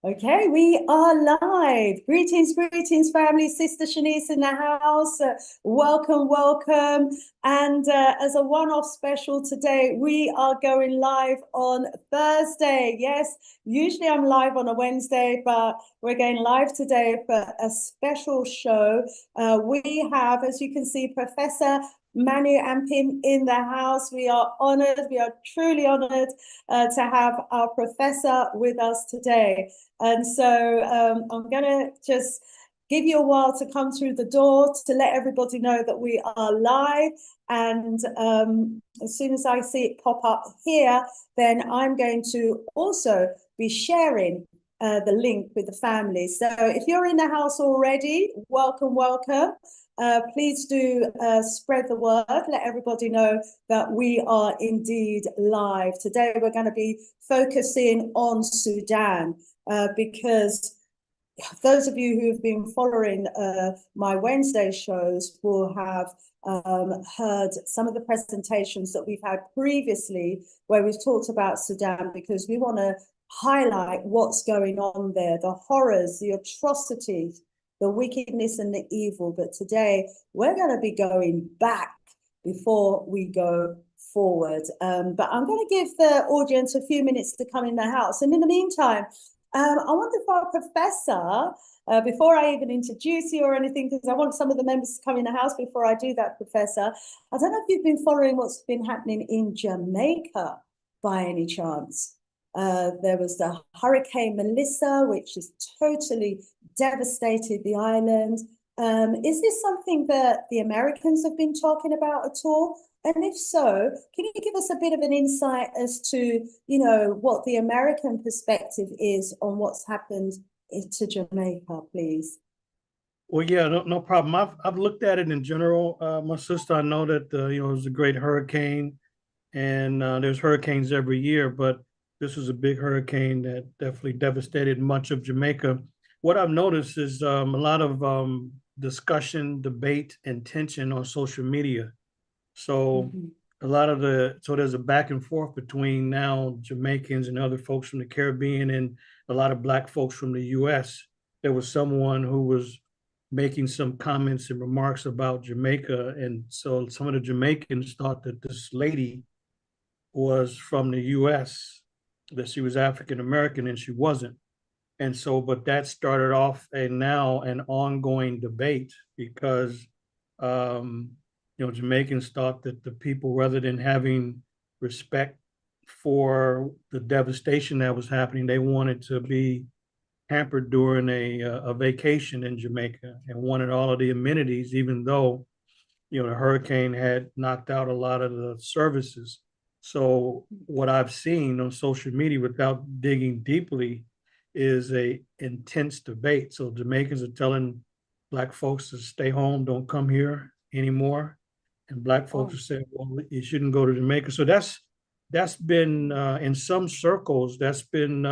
Okay, we are live. Greetings, greetings, family. Sister Shanice in the house. Welcome, welcome. And as a one-off special today, we are going live on Thursday. Yes, usually I'm live on a Wednesday, but we're going live today for a special show. We have, as you can see, Professor Manu Ampim in the house. We are honored, we are truly honored to have our professor with us today. And so I'm going to just give you a while to come through the door to let everybody know that we are live. And as soon as I see it pop up here, then I'm going to also be sharing the link with the family. So if you're in the house already, welcome, welcome. Please do spread the word, let everybody know that we are indeed live. Today we're going to be focusing on Sudan. Because those of you who have been following my Wednesday shows will have heard some of the presentations that we've had previously where we've talked about Sudan, because we want to highlight what's going on there, the horrors, the atrocities, the wickedness and the evil. But today we're going to be going back before we go forward. But I'm going to give the audience a few minutes to come in the house. And in the meantime, I wonder if our professor, before I even introduce you or anything, because I want some of the members to come in the house before I do that, Professor, I don't know if you've been following what's been happening in Jamaica by any chance. There was the Hurricane Melissa, which has totally devastated the island. Is this something that the Americans have been talking about at all? And if so, can you give us a bit of an insight as to, what the American perspective is on what's happened to Jamaica, please? Well, yeah, no problem. I've looked at it in general. My sister, I know that it was a great hurricane, and there's hurricanes every year, but this was a big hurricane that definitely devastated much of Jamaica. What I've noticed is a lot of discussion, debate, and tension on social media. So there's a back and forth between now Jamaicans and other folks from the Caribbean and a lot of Black folks from the US. There was someone who was making some comments and remarks about Jamaica. And so some of the Jamaicans thought that this lady was from the US, that she was African American, and she wasn't. And so, but that started off now an ongoing debate because Jamaicans thought that the people, rather than having respect for the devastation that was happening, they wanted to be hampered during a vacation in Jamaica and wanted all of the amenities, even though, the hurricane had knocked out a lot of the services. So what I've seen on social media, without digging deeply, is a intense debate. So Jamaicans are telling Black folks to stay home, don't come here anymore, and Black folks are saying, well, you shouldn't go to Jamaica. So that's been in some circles, that's been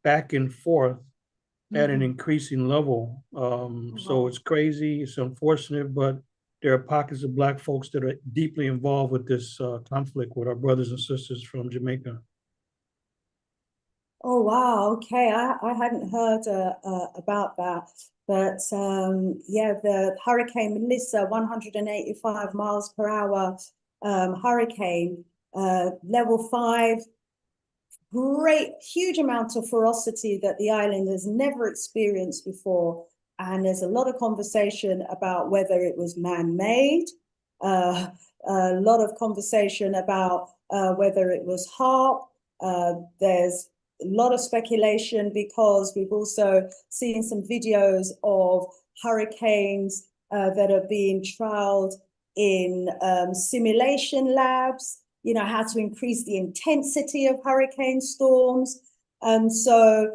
back and forth at an increasing level. So it's crazy, it's unfortunate, but there are pockets of Black folks that are deeply involved with this conflict with our brothers and sisters from Jamaica. Oh, wow. Okay. I hadn't heard about that. But yeah, the Hurricane Melissa, 185 miles per hour hurricane, level 5, great, huge amount of ferocity that the island has never experienced before. And there's a lot of conversation about whether it was man-made, a lot of conversation about whether it was HARP. There's a lot of speculation because we've also seen some videos of hurricanes that are being trialed in simulation labs, how to increase the intensity of hurricane storms. And so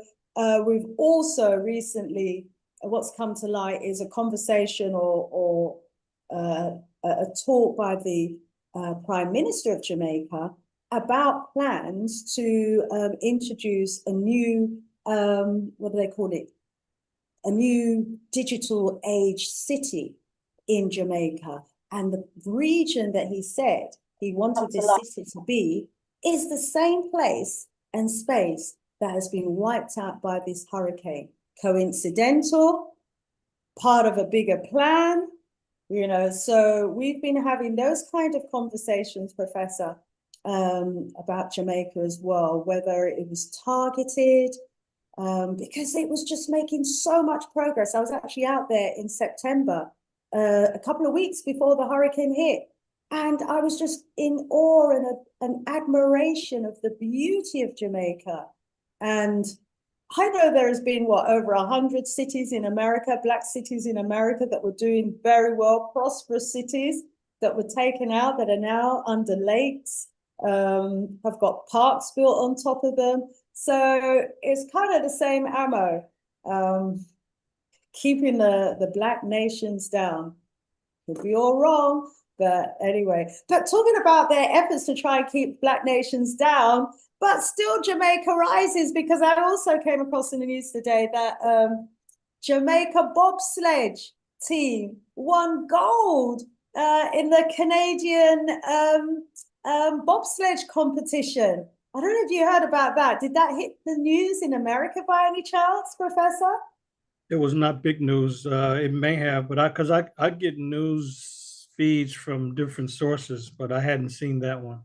we've also recently, what's come to light is a conversation or a talk by the Prime Minister of Jamaica about plans to introduce a new, what do they call it? A new digital age city in Jamaica. And the region that he said he wanted this city to be is the same place and space that has been wiped out by this hurricane. Coincidental, part of a bigger plan, you know. So we've been having those kind of conversations, Professor, about Jamaica as well, whether it was targeted, because it was just making so much progress. I was actually out there in September, a couple of weeks before the hurricane hit, and I was just in awe and an admiration of the beauty of Jamaica. And I know there has been what, over 100 cities in America, black cities in America, that were doing very well, prosperous cities that were taken out, that are now under lakes, have got parks built on top of them. So it's kind of the same ammo, keeping the black nations down. Could be all wrong, but anyway. But talking about their efforts to try and keep black nations down, but still Jamaica rises, because I also came across in the news today that Jamaica bobsledge team won gold in the Canadian bobsledge competition. I don't know if you heard about that. Did that hit the news in America by any chance, Professor? It was not big news. It may have, but I get news feeds from different sources, but I hadn't seen that one.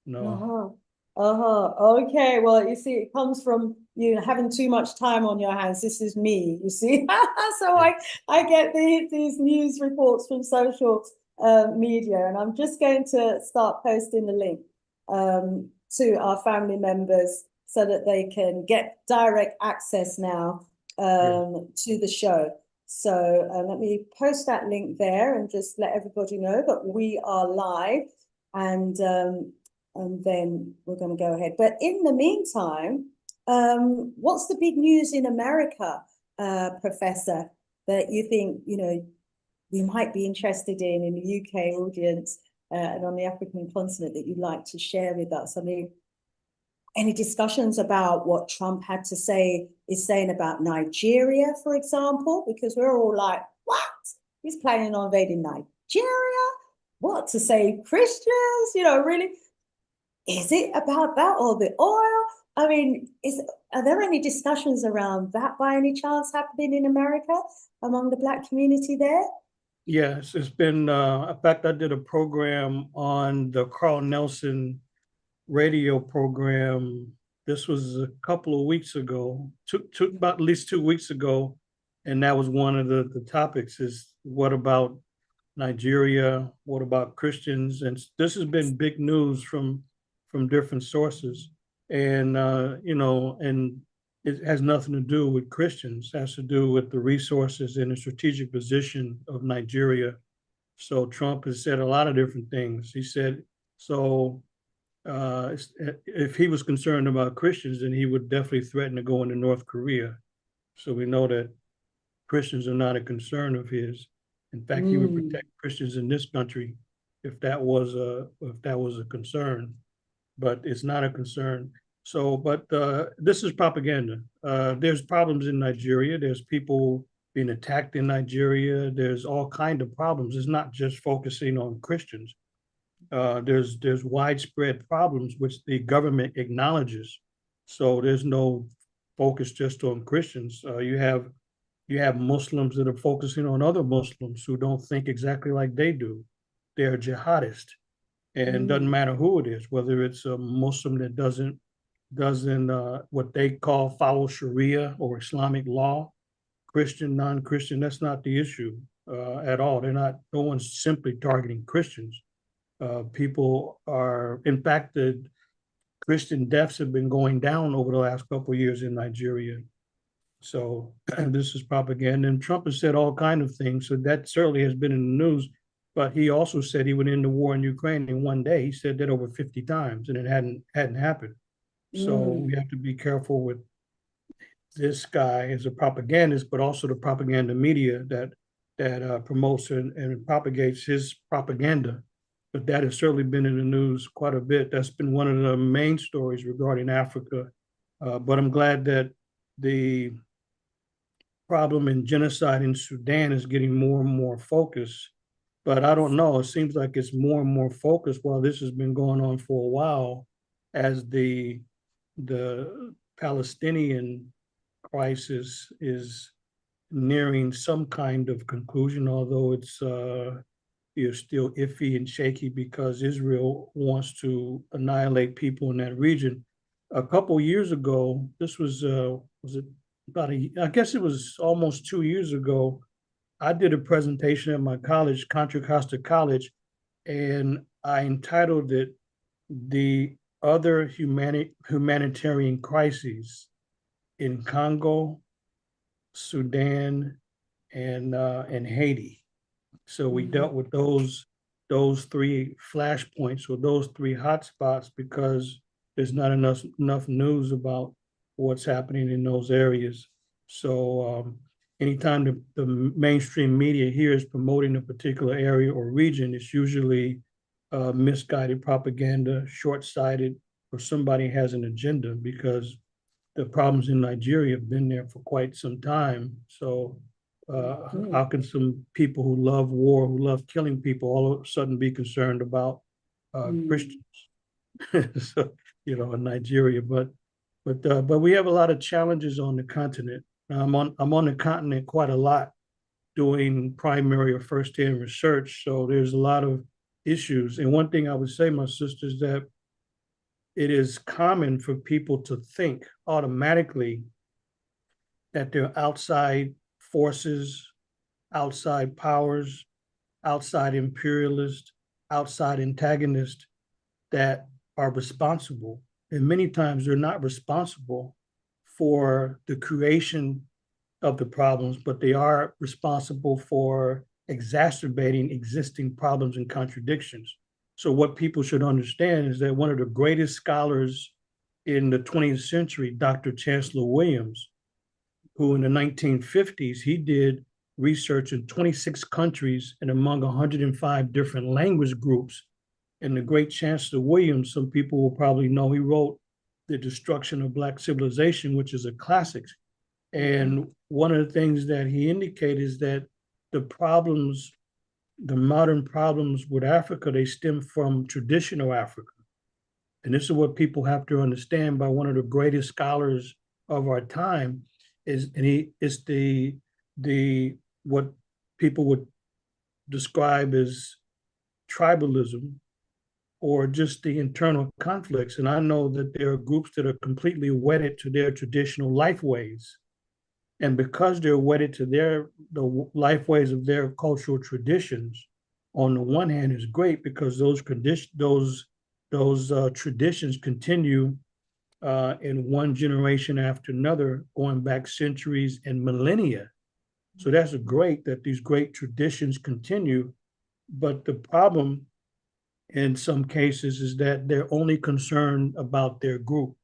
No. Uh-huh. Uh-huh. Okay. Well, you see, it comes from you having too much time on your hands. This is me, you see. So I get these news reports from social media, and I'm just going to start posting the link to our family members so that they can get direct access now to the show. So let me post that link there and just let everybody know that we are live, and then we're going to go ahead. But in the meantime, what's the big news in America, Professor, that you think, you know, we might be interested in the UK audience and on the African continent that you'd like to share with us? I mean, any discussions about what Trump had to say, is saying about Nigeria, for example? Because we're all like, what? He's planning on invading Nigeria? What, to save Christians? You know, really? Is it about that, or the oil? I mean, are there any discussions around that by any chance happening in America among the Black community there? Yes, it's been, in fact, I did a program on the Carl Nelson radio program. This was a couple of weeks ago, took about at least 2 weeks ago. And that was one of the topics is, what about Nigeria? What about Christians? And this has been big news from different sources. And, you know, and it has nothing to do with Christians. It has to do with the resources and the strategic position of Nigeria. So Trump has said a lot of different things. He said, so if he was concerned about Christians, then he would definitely threaten to go into North Korea. So we know that Christians are not a concern of his. In fact, he would protect Christians in this country if that was a concern, but it's not a concern. So, but this is propaganda. There's problems in Nigeria. There's people being attacked in Nigeria. There's all kinds of problems. It's not just focusing on Christians. There's widespread problems which the government acknowledges. So there's no focus just on Christians. You have Muslims that are focusing on other Muslims who don't think exactly like they do. They're jihadists, and it doesn't matter who it is, whether it's a Muslim that doesn't what they call follow Sharia or Islamic law, Christian, non-Christian. That's not the issue at all. No one's simply targeting Christians. People are, in fact, the Christian deaths have been going down over the last couple of years in Nigeria. So this is propaganda. And Trump has said all kinds of things. So that certainly has been in the news. But he also said he would end the war in Ukraine in one day. He said that over 50 times, and it hadn't happened. So we have to be careful with this guy as a propagandist, but also the propaganda media that promotes and propagates his propaganda. But that has certainly been in the news quite a bit. That's been one of the main stories regarding Africa. But I'm glad that the problem in genocide in Sudan is getting more and more focus. But I don't know, it seems like it's more and more focused while this has been going on for a while, as the Palestinian crisis is nearing some kind of conclusion, although it's still iffy and shaky because Israel wants to annihilate people in that region. A couple years ago, this was it about I guess it was almost 2 years ago, I did a presentation at my college, Contra Costa College, and I entitled it "The Other Humanitarian Crises in Congo, Sudan, and Haiti." So we dealt with those three flashpoints or those three hotspots because there's not enough news about what's happening in those areas. So anytime the mainstream media here is promoting a particular area or region, it's usually misguided propaganda, short-sighted, or somebody has an agenda because the problems in Nigeria have been there for quite some time. So how can some people who love war, who love killing people, all of a sudden be concerned about Christians? So, in Nigeria, but we have a lot of challenges on the continent. I'm on the continent quite a lot, doing primary or first-hand research. So there's a lot of issues. And one thing I would say, my sister, is that it is common for people to think automatically that there are outside forces, outside powers, outside imperialists, outside antagonists that are responsible. And many times they're not responsible for the creation of the problems, but they are responsible for exacerbating existing problems and contradictions. So what people should understand is that one of the greatest scholars in the 20th century, Dr. Chancellor Williams, who in the 1950s, he did research in 26 countries and among 105 different language groups. And the great Chancellor Williams, some people will probably know, he wrote The Destruction of Black Civilization, which is a classic. And one of the things that he indicated is that the problems, the modern problems with Africa, they stem from traditional Africa. And this is what people have to understand by one of the greatest scholars of our time is, and he is the what people would describe as tribalism or just the internal conflicts. And I know that there are groups that are completely wedded to their traditional life ways. And because they're wedded to the life ways of their cultural traditions, on the one hand is great because those traditions continue in one generation after another, going back centuries and millennia. So that's great that these great traditions continue. But the problem in some cases is that they're only concerned about their group.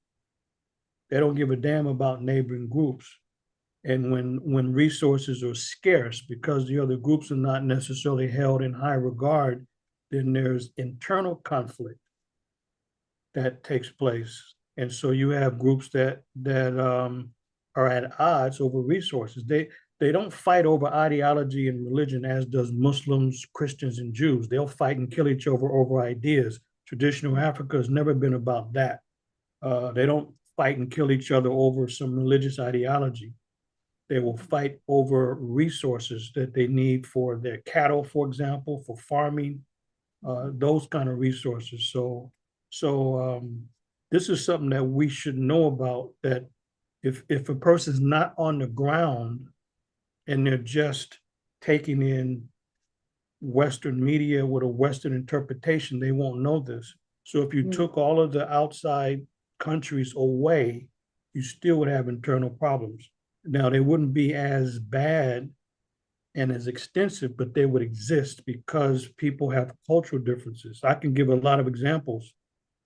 They don't give a damn about neighboring groups. And when resources are scarce because the other groups are not necessarily held in high regard, then there's internal conflict that takes place. And so you have groups that are at odds over resources. They don't fight over ideology and religion as does Muslims, Christians, and Jews. They'll fight and kill each other over ideas. Traditional Africa has never been about that. They don't fight and kill each other over some religious ideology. They will fight over resources that they need for their cattle, for example, for farming, those kind of resources. So this is something that we should know about, that if a person's not on the ground and they're just taking in Western media with a Western interpretation, they won't know this. So if you took all of the outside countries away, you still would have internal problems. Now, they wouldn't be as bad and as extensive, but they would exist because people have cultural differences. I can give a lot of examples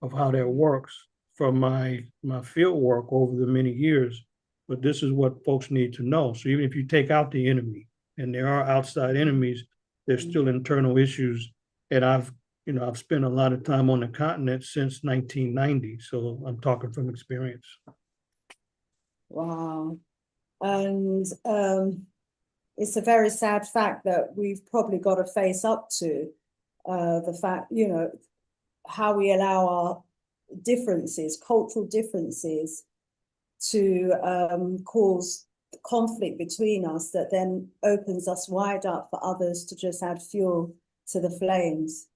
of how that works from my field work over the many years, but this is what folks need to know. So even if you take out the enemy, and there are outside enemies, there's still internal issues. And I've spent a lot of time on the continent since 1990, so I'm talking from experience. Wow. And it's a very sad fact that we've probably got to face up to the fact, how we allow our differences, cultural differences, to cause conflict between us that then opens us wide up for others to just add fuel to the flames.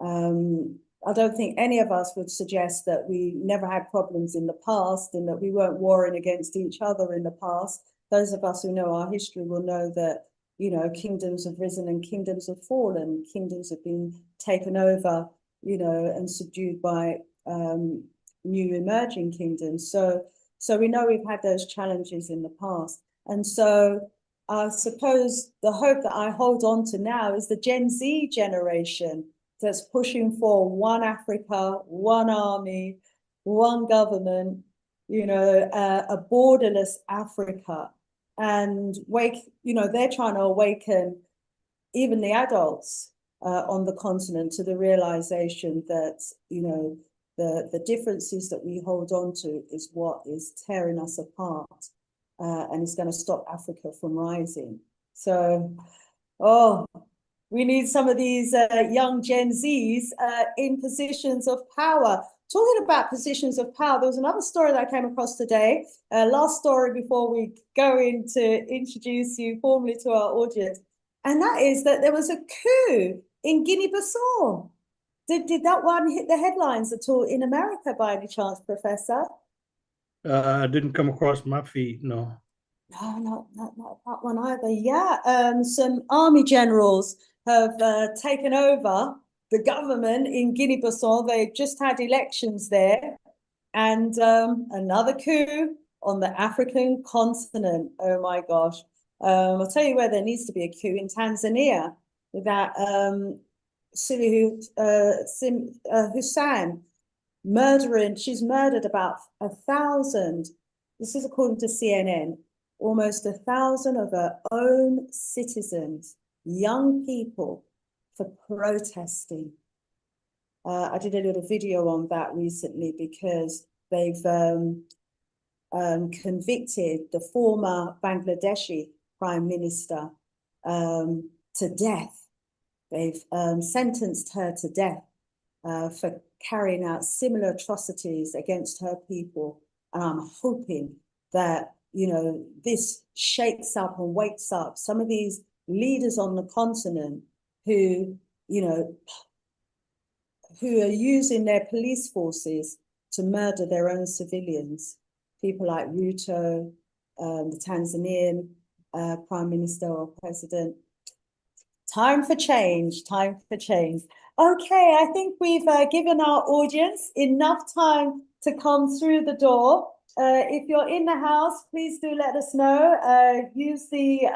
I don't think any of us would suggest that we never had problems in the past and that we weren't warring against each other in the past. Those of us who know our history will know that, you know, kingdoms have risen and kingdoms have fallen, kingdoms have been taken over, you know, and subdued by new emerging kingdoms. So we know we've had those challenges in the past. And so I suppose the hope that I hold on to now is the Gen Z generation that's pushing for one Africa, one army, one government, you know, a borderless Africa. And you know, they're trying to awaken even the adults on the continent to the realization that, you know, the differences that we hold on to is what is tearing us apart, and is going to stop Africa from rising. So, we need some of these young Gen Zs in positions of power. Talking about positions of power, there was another story that I came across today. Last story before we go in to introduce you formally to our audience. And that is that there was a coup in Guinea-Bissau. Did that one hit the headlines at all in America by any chance, Professor? Didn't come across my feed, no. No, not that one either. Yeah, some army generals have taken over the government in Guinea-Bissau. They just had elections there, and another coup on the African continent. Oh my gosh! I'll tell you where there needs to be a coup in Tanzania. That Hussein murdering. She's murdered about 1,000. This is according to CNN. Almost 1,000 of her own citizens, young people, for protesting. I did a little video on that recently because they've convicted the former Bangladeshi Prime Minister to death. They've sentenced her to death for carrying out similar atrocities against her people. And I'm hoping that, you know, this shakes up and wakes up some of these leaders on the continent who, you know, who are using their police forces to murder their own civilians. People like Ruto, the Tanzanian Prime Minister or President. Time for change, time for change. Okay, I think we've given our audience enough time to come through the door. If you're in the house, please do let us know. Use the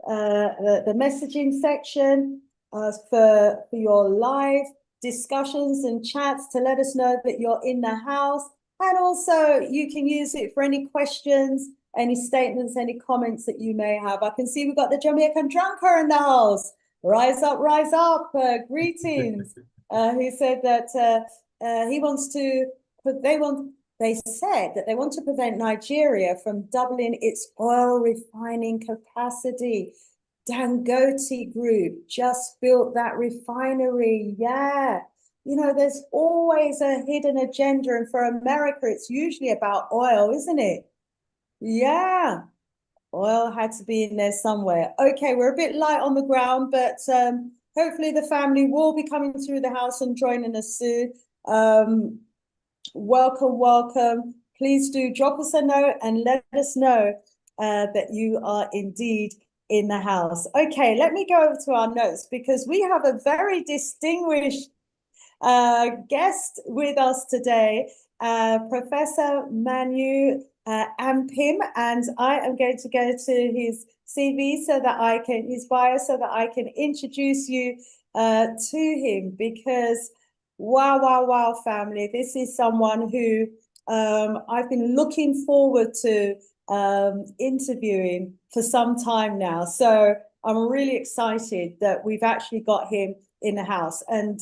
messaging section for your live discussions and chats to let us know that you're in the house. And also you can use it for any questions, any statements, any comments that you may have. I can see we've got the Jamaican drunker in the house. Rise up, greetings. He said that he wants to, they said that they want to prevent Nigeria from doubling its oil refining capacity. Dangote Group just built that refinery. Yeah. You know, there's always a hidden agenda. And for America, it's usually about oil, isn't it? Yeah. Oil had to be in there somewhere. Okay, we're a bit light on the ground, but hopefully the family will be coming through the house and joining us soon. Welcome. Please do drop us a note and let us know that you are indeed in the house. Okay, let me go over to our notes because we have a very distinguished guest with us today, Professor Manu Ampim, and I am going to go to his CV so that I can, his bio, so that I can introduce you to him because wow, family, this is someone who I've been looking forward to interviewing for some time now. So I'm really excited that we've actually got him in the house. And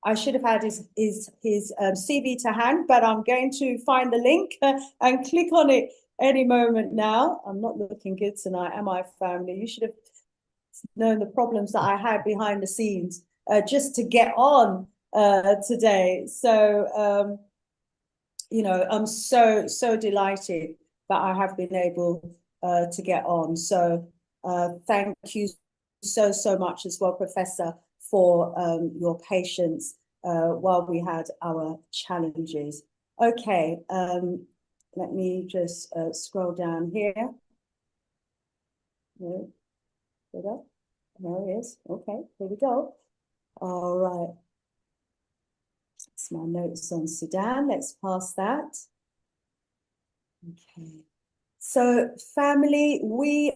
I should have had his CV to hand, but I'm going to find the link and click on it any moment now. I'm not looking good tonight, am I, family? You should have known the problems that I had behind the scenes just to get on today. So you know, I'm so delighted that I have been able to get on. So thank you so much as well, Professor, for your patience while we had our challenges. Okay, let me just scroll down here. There we go. There it is. Okay, here we go. All right. That's my notes on Sudan. Let's pass that. Okay. So, family, we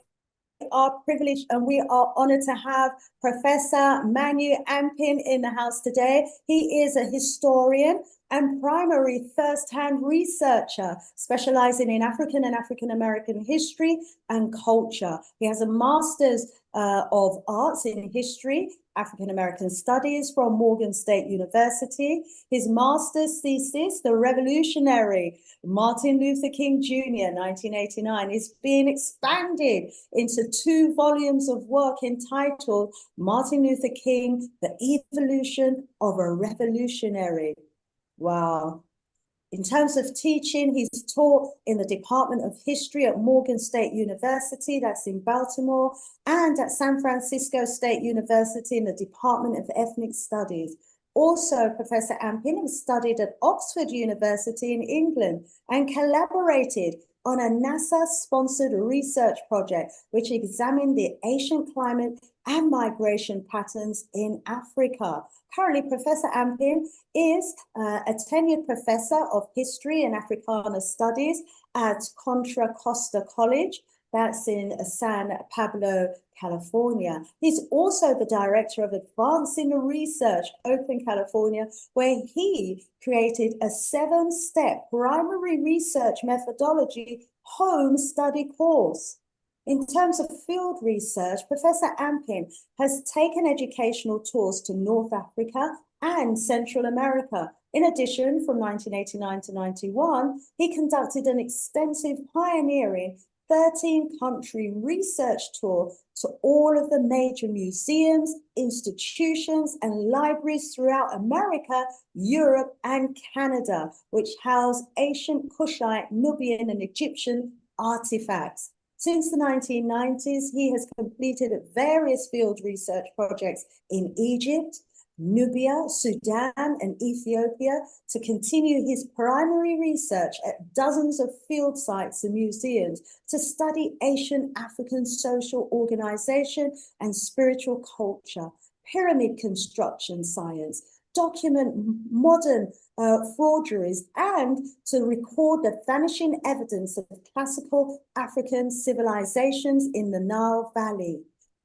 are privileged and we are honored to have Professor Manu Ampim in the house today. He is a historian and primary first-hand researcher specializing in African and African American history and culture. He has a master's of arts in history, African American studies from Morgan State University. His master's thesis, The Revolutionary Martin Luther King Jr., 1989, is being expanded into 2 volumes of work entitled Martin Luther King, The Evolution of a Revolutionary. Wow. In terms of teaching, he's taught in the Department of History at Morgan State University, that's in Baltimore, and at San Francisco State University in the Department of Ethnic Studies. Also, Professor Ampim has studied at Oxford University in England and collaborated on a NASA-sponsored research project which examined the ancient climate and migration patterns in Africa. Currently, Professor Ampim is a tenured professor of history and Africana studies at Contra Costa College, that's in San Pablo, California. He's also the director of Advancing Research, Oakland, California, where he created a 7-step primary research methodology home study course. In terms of field research, Professor Ampim has taken educational tours to North Africa and Central America. In addition, from 1989 to 91, he conducted an extensive pioneering 13-country research tour to all of the major museums, institutions, and libraries throughout America, Europe, and Canada, which house ancient Kushite, Nubian, and Egyptian artifacts. Since the 1990s, he has completed various field research projects in Egypt, Nubia, Sudan, and Ethiopia to continue his primary research at dozens of field sites and museums to study ancient African social organization and spiritual culture, pyramid construction science, document modern forgeries, and to record the vanishing evidence of classical African civilizations in the Nile Valley.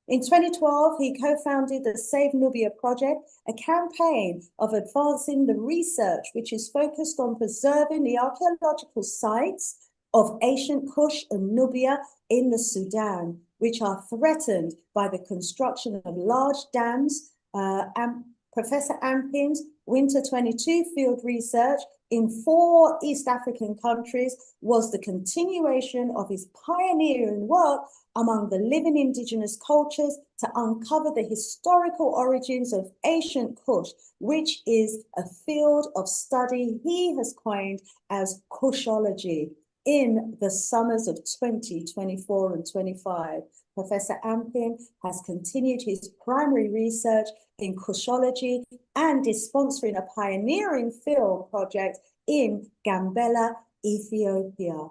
In 2012, he co-founded the Save Nubia Project, a campaign of advancing the research which is focused on preserving the archaeological sites of ancient Kush and Nubia in the Sudan, which are threatened by the construction of large dams. And Professor Ampim's Winter 22 field research in 4 East African countries was the continuation of his pioneering work among the living indigenous cultures to uncover the historical origins of ancient Kush, which is a field of study he has coined as Kushology. In the summers of 2024 and 25, Professor Ampim has continued his primary research in Kushology and is sponsoring a pioneering film project in Gambela, Ethiopia.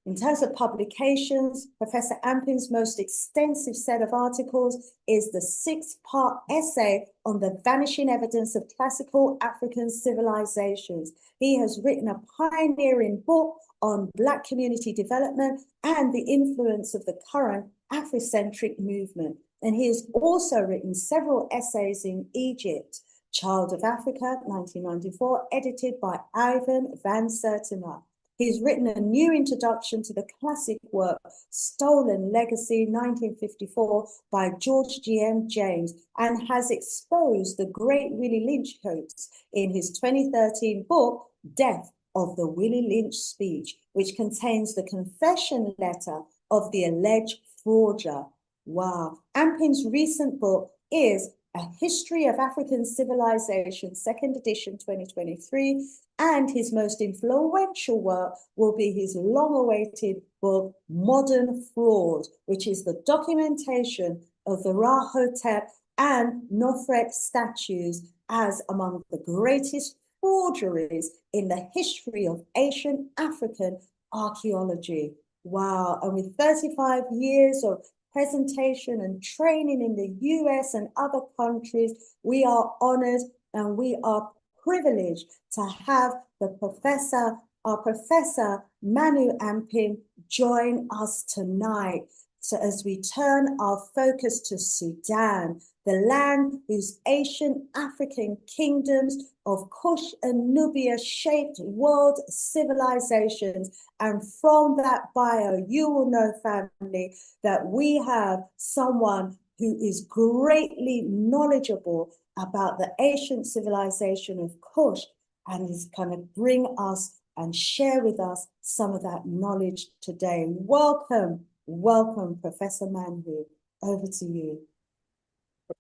In terms of publications, Professor Ampim's most extensive set of articles is the 6-part essay on the vanishing evidence of classical African civilizations. He has written a pioneering book on Black community development and the influence of the current Afrocentric movement. And he has also written several essays in Egypt. Child of Africa, 1994, edited by Ivan van Sertima. He's written a new introduction to the classic work, Stolen Legacy, 1954, by George G.M. James, and has exposed the great Willie Lynch hoax in his 2013 book, Death of the Willie Lynch Speech, which contains the confession letter of the alleged forger. Wow. Ampim's recent book is A History of African Civilization, second edition 2023. And his most influential work will be his long-awaited book, Modern Fraud, which is the documentation of the Ra-Hotep and Nofret statues as among the greatest forgeries in the history of ancient African archaeology. Wow. And with 35 years of presentation and training in the US and other countries, we are honored and we are privileged to have our professor Manu Ampim join us tonight. So as we turn our focus to Sudan, the land whose ancient African kingdoms of Kush and Nubia shaped world civilizations. And from that bio, you will know, family, that we have someone who is greatly knowledgeable about the ancient civilization of Kush and is going to bring us and share with us some of that knowledge today. Welcome, welcome, Professor Manu. Over to you.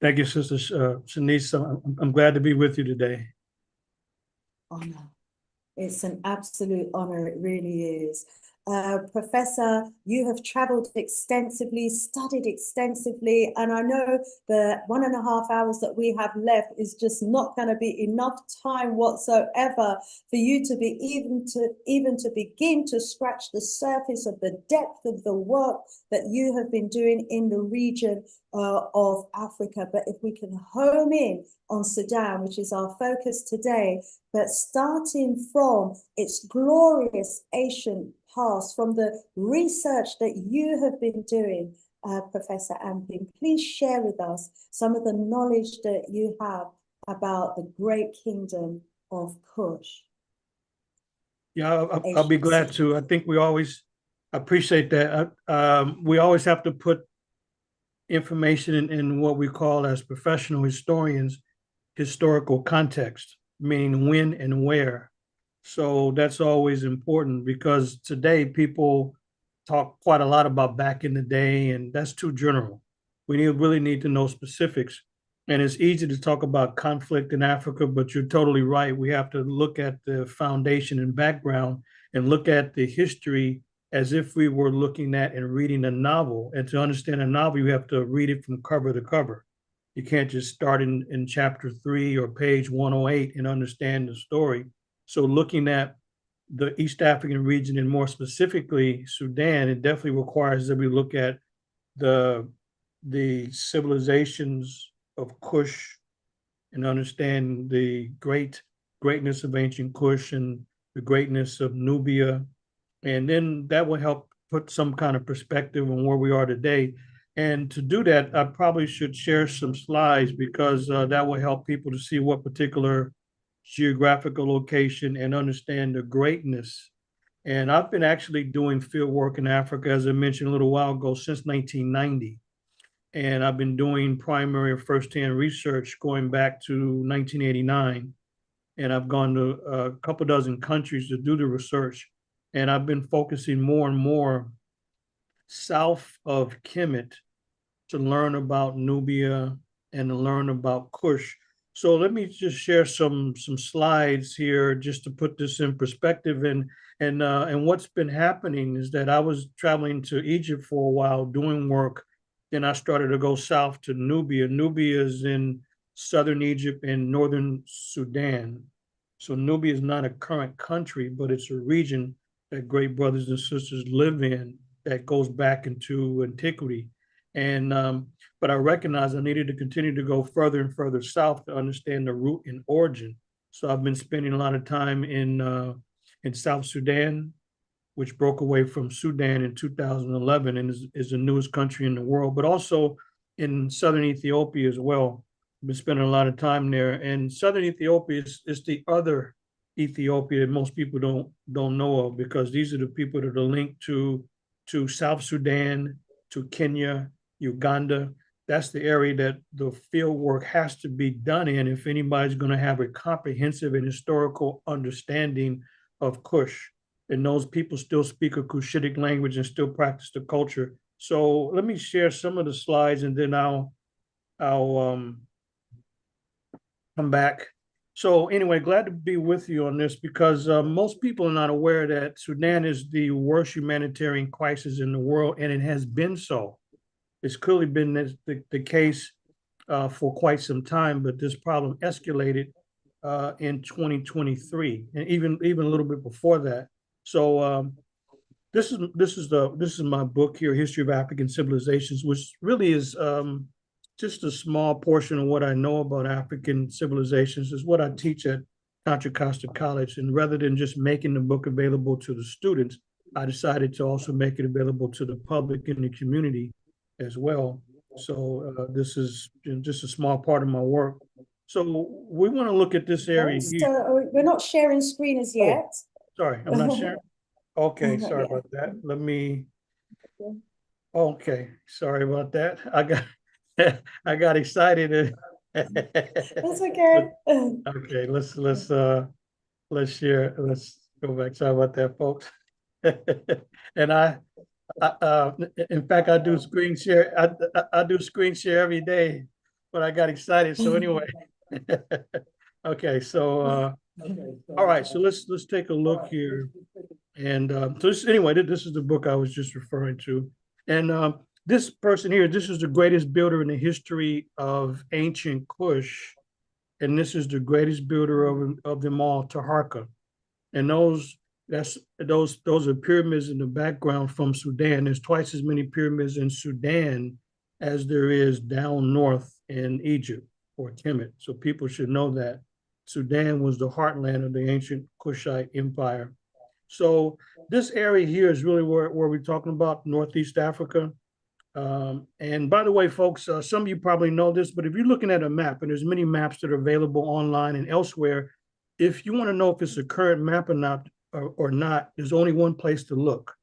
Thank you, Sister Shanice. I'm glad to be with you today. Honor. It's an absolute honor. It really is. Professor, you have traveled extensively, studied extensively, and I know the 1.5 hours that we have left is just not going to be enough time whatsoever for you to be even to begin to scratch the surface of the depth of the work that you have been doing in the region of Africa. But if we can home in on Sudan, which is our focus today, but starting from its glorious ancient past, from the research that you have been doing, Professor Ampim, please share with us some of the knowledge that you have about the great kingdom of Kush. Yeah, I'll be glad to. I think we always appreciate that. We always have to put information in what we call as professional historians, historical context, meaning when and where. So that's always important because today people talk quite a lot about back in the day, and that's too general. We really need to know specifics. And it's easy to talk about conflict in Africa, but you're totally right. We have to look at the foundation and background and look at the history as if we were looking at and reading a novel. And to understand a novel, you have to read it from cover to cover. You can't just start in chapter 3 or page 108 and understand the story. So looking at the East African region and more specifically Sudan, it definitely requires that we look at the civilizations of Kush and understand the greatness of ancient Kush and the greatness of Nubia. And then that will help put some kind of perspective on where we are today. And to do that, I probably should share some slides because that will help people to see what particular geographical location and understand the greatness. And I've been actually doing field work in Africa, as I mentioned a little while ago, since 1990. And I've been doing primary and first-hand research going back to 1989. And I've gone to a couple dozen countries to do the research. And I've been focusing more and more south of Kemet to learn about Nubia and to learn about Kush. So let me just share some slides here just to put this in perspective. And what's been happening is that I was traveling to Egypt for a while doing work. Then I started to go south to Nubia. Nubia is in southern Egypt and northern Sudan. So Nubia is not a current country, but it's a region that great brothers and sisters live in that goes back into antiquity. And but I recognized I needed to continue to go further and further south to understand the root and origin. So I've been spending a lot of time in South Sudan, which broke away from Sudan in 2011 and is the newest country in the world, but also in southern Ethiopia as well. I've been spending a lot of time there. And southern Ethiopia is the other Ethiopia that most people don't know of, because these are the people that are linked to South Sudan, to Kenya, Uganda. That's the area that the field work has to be done in if anybody's going to have a comprehensive and historical understanding of Kush. And those people still speak a Cushitic language and still practice the culture. So let me share some of the slides, and then I'll I'm back. So anyway, glad to be with you on this because most people are not aware that Sudan is the worst humanitarian crisis in the world, and it has been so. It's clearly been the case for quite some time, but this problem escalated in 2023, and even a little bit before that. So this is my book here, History of African Civilizations, which really is just a small portion of what I know about African civilizations. Is what I teach at Contra Costa College, and rather than just making the book available to the students, I decided to also make it available to the public and the community as well. So this is just a small part of my work. So we want to look at this area here. We're not sharing screen as yet. Sorry, I'm not sharing. Okay, Not sorry yet. about that. Let me. Okay, sorry about that. I got excited. That's okay. Okay, let's share. Let's go back. Sorry about that, folks. And in fact, I do screen share. I do screen share every day, but I got excited. So anyway, okay. So all right. So let's take a look here. And so anyway, this is the book I was just referring to. And this person here, this is the greatest builder in the history of ancient Kush. And this is the greatest builder of them all, Taharqa. And those are pyramids in the background from Sudan. There's twice as many pyramids in Sudan as there is down north in Egypt or Kemet. So people should know that Sudan was the heartland of the ancient Kushite Empire. So this area here is really where we're talking about Northeast Africa. And by the way, folks, some of you probably know this, but if you're looking at a map, and there's many maps that are available online and elsewhere, if you want to know if it's a current map or not, there's only one place to look.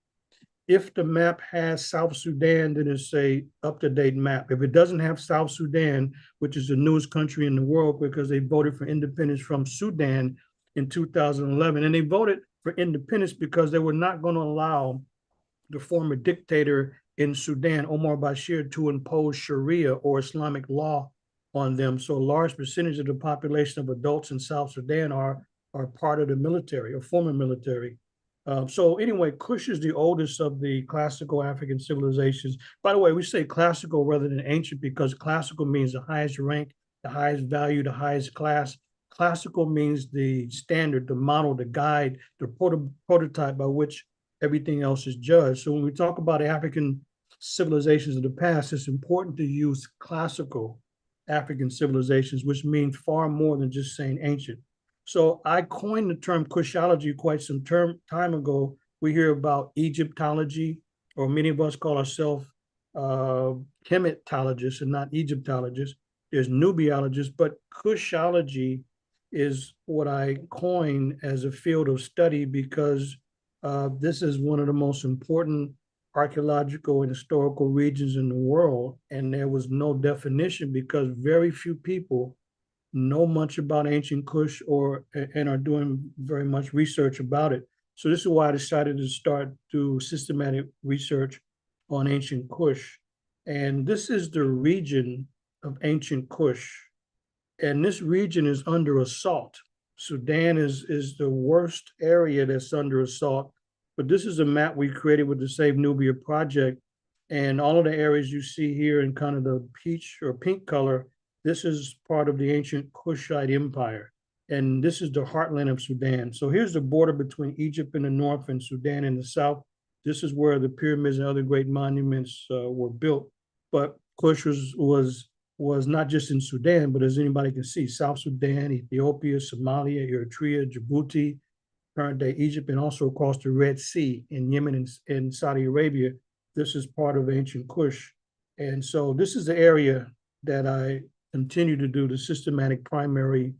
If the map has South Sudan, then it's a up-to-date map. If it doesn't have South Sudan, which is the newest country in the world because they voted for independence from Sudan in 2011, and they voted for independence because they were not going to allow the former dictator in Sudan, Omar Bashir, to impose Sharia or Islamic law on them. So a large percentage of the population of adults in South Sudan are part of the military or former military. So anyway, Kush is the oldest of the classical African civilizations. By the way, we say classical rather than ancient because classical means the highest rank, the highest value, the highest class. Classical means the standard, the model, the guide, the prototype by which everything else is judged. So when we talk about African civilizations of the past, it's important to use classical African civilizations, which means far more than just saying ancient. So I coined the term Kushology quite some time ago. We hear about Egyptology, or many of us call ourselves Kemetologists and not Egyptologists. There's Nubiologists, but Kushology is what I coined as a field of study because this is one of the most important archaeological and historical regions in the world. And there was no definition because very few people know much about ancient Kush and are doing very much research about it. So this is why I decided to start do systematic research on ancient Kush. And this is the region of ancient Kush. And this region is under assault. Sudan is the worst area that's under assault. But this is a map we created with the Save Nubia project. And all of the areas you see here in kind of the peach or pink color, this is part of the ancient Kushite Empire. And this is the heartland of Sudan. So here's the border between Egypt in the north and Sudan in the south. This is where the pyramids and other great monuments were built. But Kush was not just in Sudan, but as anybody can see, South Sudan, Ethiopia, Somalia, Eritrea, Djibouti, current day Egypt, and also across the Red Sea in Yemen and Saudi Arabia. This is part of ancient Kush. And so this is the area that I continue to do the systematic primary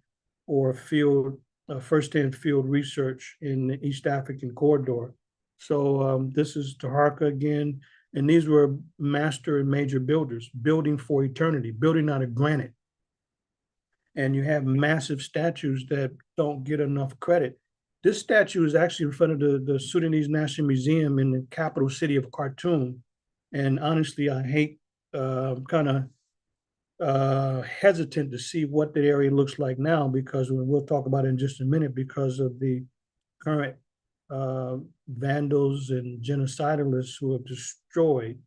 or field, first-hand field research in the East African corridor. So this is Taharqa again. And these were master and major builders, building for eternity, building out of granite. And you have massive statues that don't get enough credit. This statue is actually in front of the Sudanese National Museum in the capital city of Khartoum. And honestly, I hate kind of hesitant to see what the area looks like now, because we'll talk about it in just a minute, because of the current vandals and genocidalists who have destroyed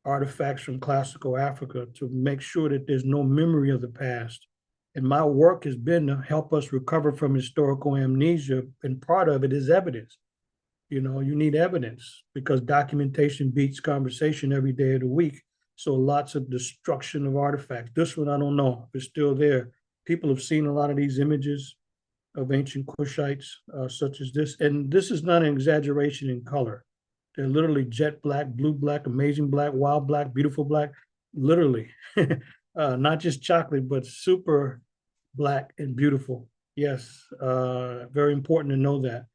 artifacts from classical Africa to make sure that there's no memory of the past. And my work has been to help us recover from historical amnesia, and part of it is evidence. You know, you need evidence because documentation beats conversation every day of the week. So lots of destruction of artifacts. This one, I don't know if it's still there. People have seen a lot of these images of ancient Kushites, such as this. And this is not an exaggeration in color. They're literally jet black, blue black, amazing black, wild black, beautiful black, literally. Not just chocolate, but super black and beautiful. Yes, very important to know that.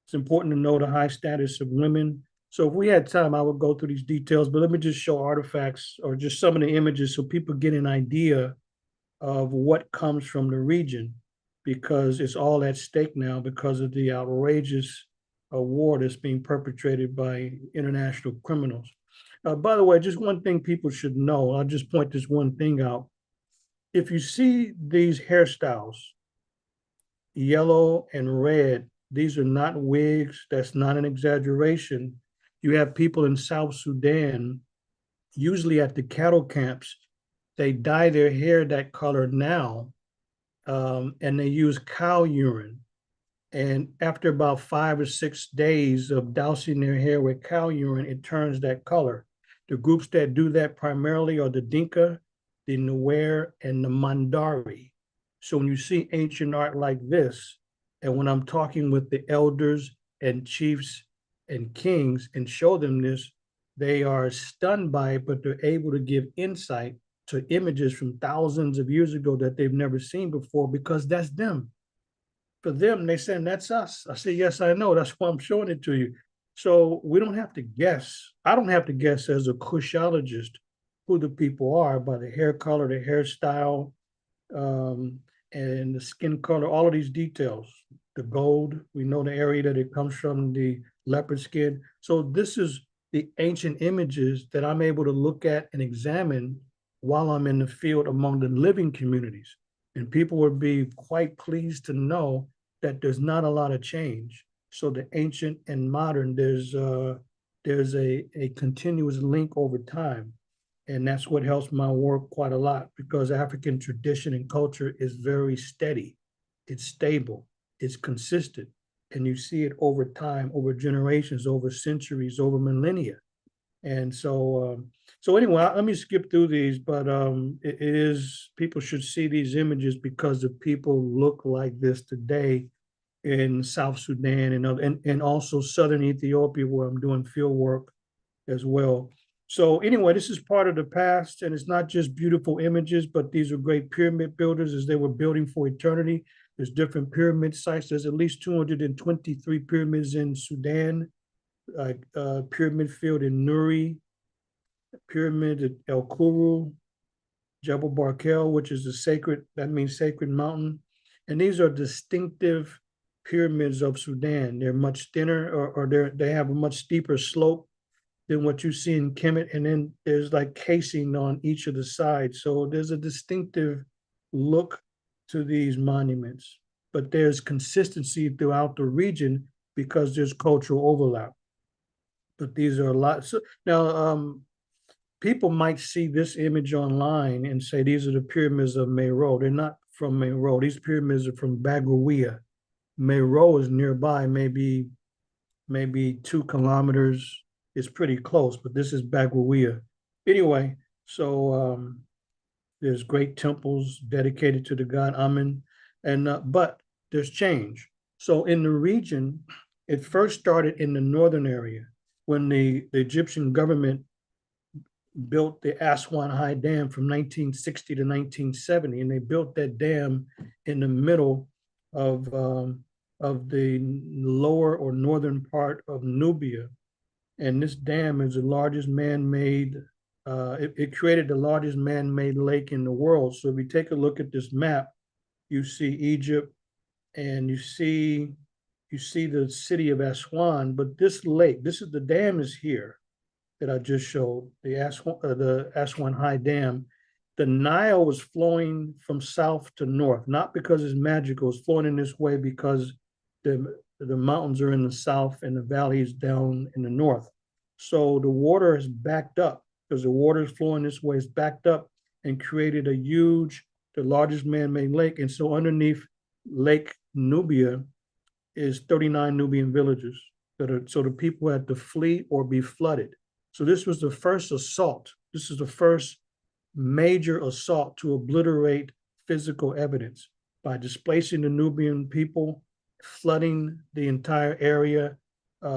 It's important to know the high status of women. So if we had time, I would go through these details, but let me just show artifacts or just some of the images so people get an idea of what comes from the region, because it's all at stake now because of the outrageous war that's being perpetrated by international criminals. By the way, just one thing people should know, I'll just point this one thing out. If you see these hairstyles, yellow and red, these are not wigs. That's not an exaggeration. You have people in South Sudan, usually at the cattle camps, they dye their hair that color now, and they use cow urine. And after about 5 or 6 days of dousing their hair with cow urine, it turns that color. The groups that do that primarily are the Dinka, the Nuer, and the Mandari. So when you see ancient art like this, and when I'm talking with the elders and chiefs and kings and show them this, they are stunned by it, but they're able to give insight to images from thousands of years ago that they've never seen before, because that's them. For them, they saying, that's us. I say, yes, I know. That's why I'm showing it to you. So we don't have to guess. I don't have to guess as a Kushologist who the people are by the hair color, the hairstyle, um, and the skin color, all of these details. The gold, we know the area that it comes from, the leopard skin. So this is the ancient images that I'm able to look at and examine while I'm in the field among the living communities. And people would be quite pleased to know that there's not a lot of change. So the ancient and modern, there's a continuous link over time. And that's what helps my work quite a lot, because African tradition and culture is very steady. It's stable, it's consistent. And you see it over time, over generations, over centuries, over millennia. And so anyway, let me skip through these, but it is, people should see these images because the people look like this today in South Sudan and also Southern Ethiopia, where I'm doing field work as well. So anyway, this is part of the past, and it's not just beautiful images, but these are great pyramid builders as they were building for eternity. There's different pyramid sites. There's at least 223 pyramids in Sudan, pyramid field in Nuri, pyramid at El Kuru, Jebel Barkel, which is a sacred, that means sacred mountain. And these are distinctive pyramids of Sudan. They're much thinner, or they have a much steeper slope than what you see in Kemet. And then there's like casing on each of the sides. So there's a distinctive look to these monuments, but there's consistency throughout the region because there's cultural overlap. But these are a lot. So now, people might see this image online and say these are the pyramids of Meroe. They're not from Meroe. These pyramids are from Baguia. Meroe is nearby, maybe 2 kilometers. It's pretty close, but this is Baguia. Anyway, so there's great temples dedicated to the god Amun, and but there's change. So in the region, it first started in the northern area when the Egyptian government built the Aswan High Dam from 1960 to 1970, and they built that dam in the middle of the lower or northern part of Nubia. And this dam is the largest man-made, it created the largest man-made lake in the world. So if you take a look at this map, you see Egypt and you see the city of Aswan, but this lake, the dam is here that I just showed, the Aswan High Dam, the Nile was flowing from south to north, not because it's magical. It's flowing in this way because the mountains are in the south and the valleys down in the north. So the water is backed up because the water is flowing this way. It's backed up and created a huge, the largest man-made lake. And so underneath Lake Nubia is 39 Nubian villages so the people had to flee or be flooded. So this was the first assault. This is the first major assault to obliterate physical evidence by displacing the Nubian people, flooding the entire area,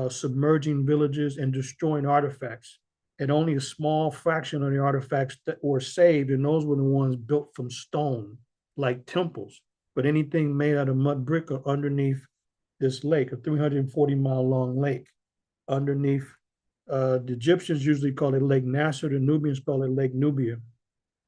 submerging villages, and destroying artifacts. And only a small fraction of the artifacts that were saved, and those were the ones built from stone, like temples. But anything made out of mud brick or underneath this lake, a 340-mile long lake, underneath. The Egyptians usually call it Lake Nasser, the Nubians call it Lake Nubia.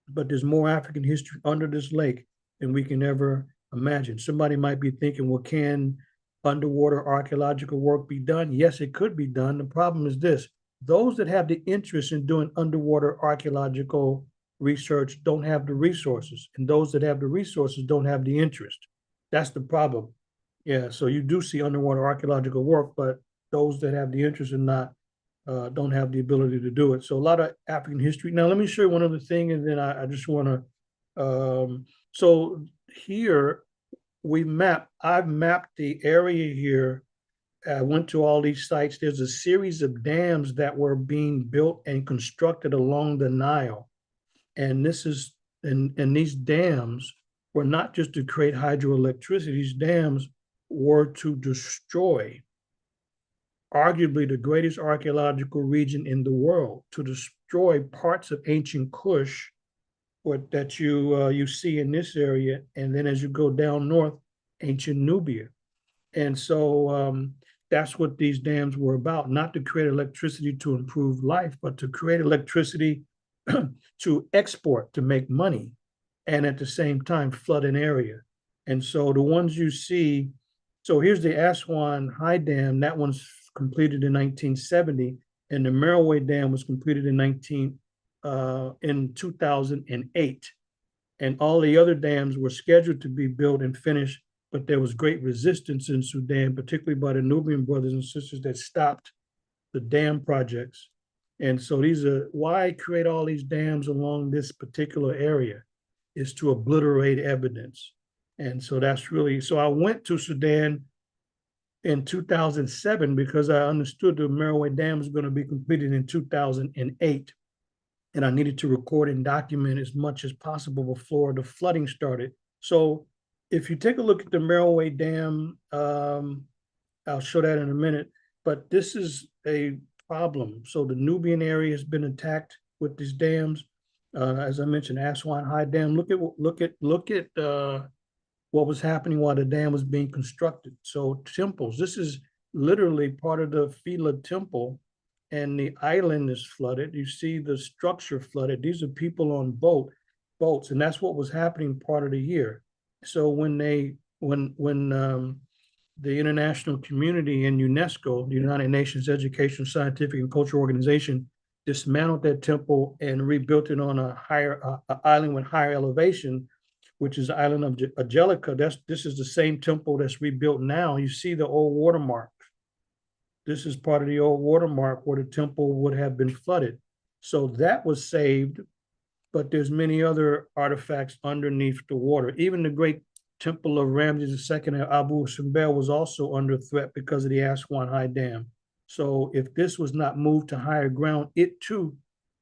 But there's more African history under this lake than we can ever imagine. Somebody might be thinking, well, can underwater archaeological work be done? Yes, it could be done. The problem is this: those that have the interest in doing underwater archaeological research don't have the resources, and those that have the resources don't have the interest. That's the problem. Yeah, so you do see underwater archaeological work, but those that have the interest in not don't have the ability to do it. So a lot of African history. Now, let me show you one other thing, and then I just want to. So here I've mapped the area here. I went to all these sites. There's a series of dams that were being built and constructed along the Nile. And these dams were not just to create hydroelectricity. These dams were to destroy arguably the greatest archaeological region in the world, to destroy parts of ancient Kush that you see in this area, and then as you go down north, ancient Nubia. And so that's what these dams were about, not to create electricity to improve life, but to create electricity to export, to make money, and at the same time flood an area. And so the ones you see, so here's the Aswan High Dam. That one's completed in 1970, and the Merowe Dam was completed in 2008. And all the other dams were scheduled to be built and finished, but there was great resistance in Sudan, particularly by the Nubian brothers and sisters that stopped the dam projects. And so why create all these dams along this particular area is to obliterate evidence. And so so I went to Sudan in 2007 because I understood the Merowe Dam was going to be completed in 2008. And I needed to record and document as much as possible before the flooding started. So if you take a look at the Merowe Dam, I'll show that in a minute, but this is a problem. So the Nubian area has been attacked with these dams. As I mentioned, Aswan High Dam. Look at what was happening while the dam was being constructed. So temples, this is literally part of the Phila temple, and the island is flooded. You see the structure flooded. These are people on boats, and that's what was happening part of the year. So when the international community and UNESCO, the United Nations Education, Scientific, and Cultural Organization, dismantled that temple and rebuilt it on a island with higher elevation, which is the island of Angelica. This is the same temple that's rebuilt now. You see the old watermark. This is part of the old watermark where the temple would have been flooded. So that was saved, but there's many other artifacts underneath the water. Even the great temple of Ramses II at Abu Simbel was also under threat because of the Aswan High Dam. So if this was not moved to higher ground, it too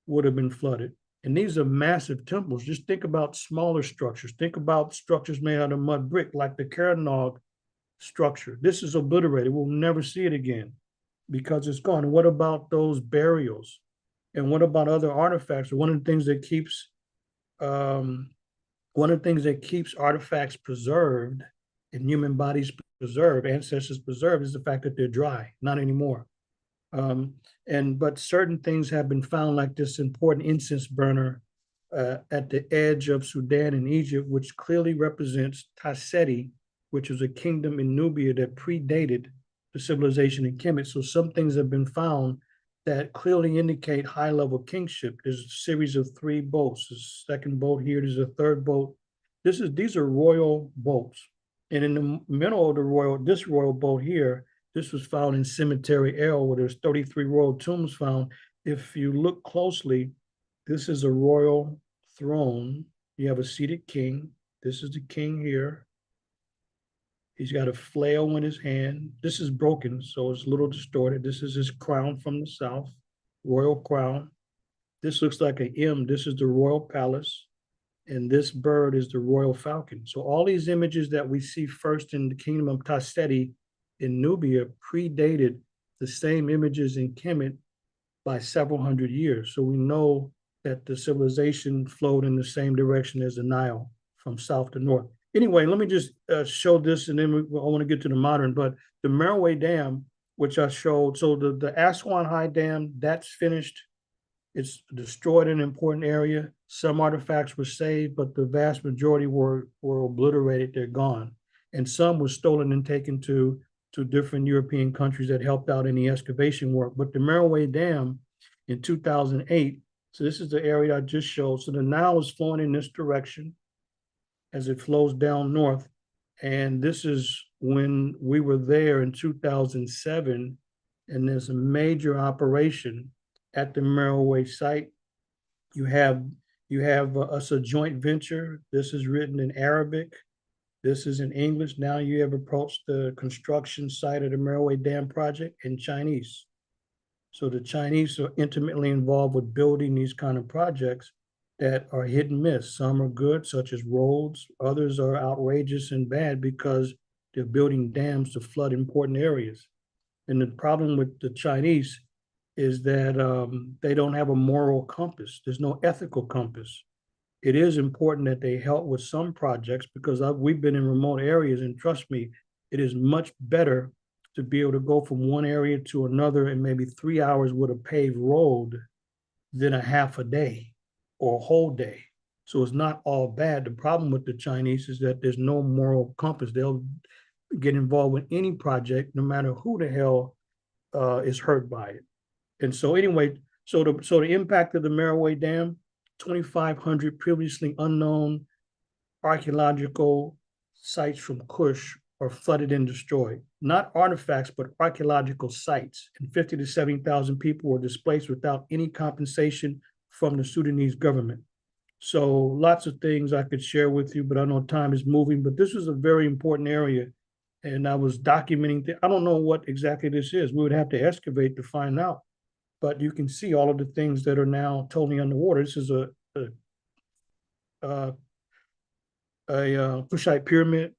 would have been flooded. And these are massive temples. Just think about smaller structures. Think about structures made out of mud brick, like the Karanog structure. This is obliterated. We'll never see it again because it's gone. And what about those burials? And what about other artifacts? One of the things that keeps artifacts preserved and human bodies preserved, ancestors preserved, is the fact that they're dry. Not anymore. But certain things have been found, like this important incense burner at the edge of Sudan and Egypt, which clearly represents Tasseti, which was a kingdom in Nubia that predated the civilization in Kemet. So some things have been found that clearly indicate high-level kingship. There's a series of 3 boats. There's a second boat here. There's a third boat. These are royal boats. And in the middle of this royal boat here, this was found in Cemetery L, where there's 33 royal tombs found. If you look closely, this is a royal throne. You have a seated king. This is the king here. He's got a flail in his hand. This is broken, so it's a little distorted. This is his crown from the south, royal crown. This looks like an M. This is the royal palace. And this bird is the royal falcon. So all these images that we see first in the kingdom of Taseti in Nubia predated the same images in Kemet by several hundred years. So we know that the civilization flowed in the same direction as the Nile from south to north. Anyway, let me just show this, and then I want to get to the modern. But the Merowe Dam, which I showed, so the Aswan High Dam, that's finished. It's destroyed an important area. Some artifacts were saved, but the vast majority were obliterated. They're gone. And some were stolen and taken to different European countries that helped out in the excavation work. But the Merowe Dam in 2008, so this is the area I just showed. So the Nile is flowing in this direction as it flows down north. And this is when we were there in 2007, and there's a major operation at the Merowe site. You have us a joint venture. This is written in Arabic. This is in English. Now you have approached the construction site of the Merowe Dam project in Chinese. So the Chinese are intimately involved with building these kind of projects that are hit and miss. Some are good, such as roads. Others are outrageous and bad because they're building dams to flood important areas. And the problem with the Chinese is that they don't have a moral compass. There's no ethical compass. It is important that they help with some projects because we've been in remote areas, and trust me, it is much better to be able to go from one area to another in maybe 3 hours with a paved road than a half a day or a whole day. So it's not all bad. The problem with the Chinese is that there's no moral compass. They'll get involved with any project, no matter who the hell is hurt by it. And so anyway, so the impact of the Merowe Dam, 2,500 previously unknown archaeological sites from Kush are flooded and destroyed. Not artifacts, but archaeological sites. And 50 to 70,000 people were displaced without any compensation from the Sudanese government. So lots of things I could share with you, but I know time is moving. But this was a very important area. And I was documenting, I don't know what exactly this is. We would have to excavate to find out. But you can see all of the things that are now totally underwater. This is a Kushite pyramid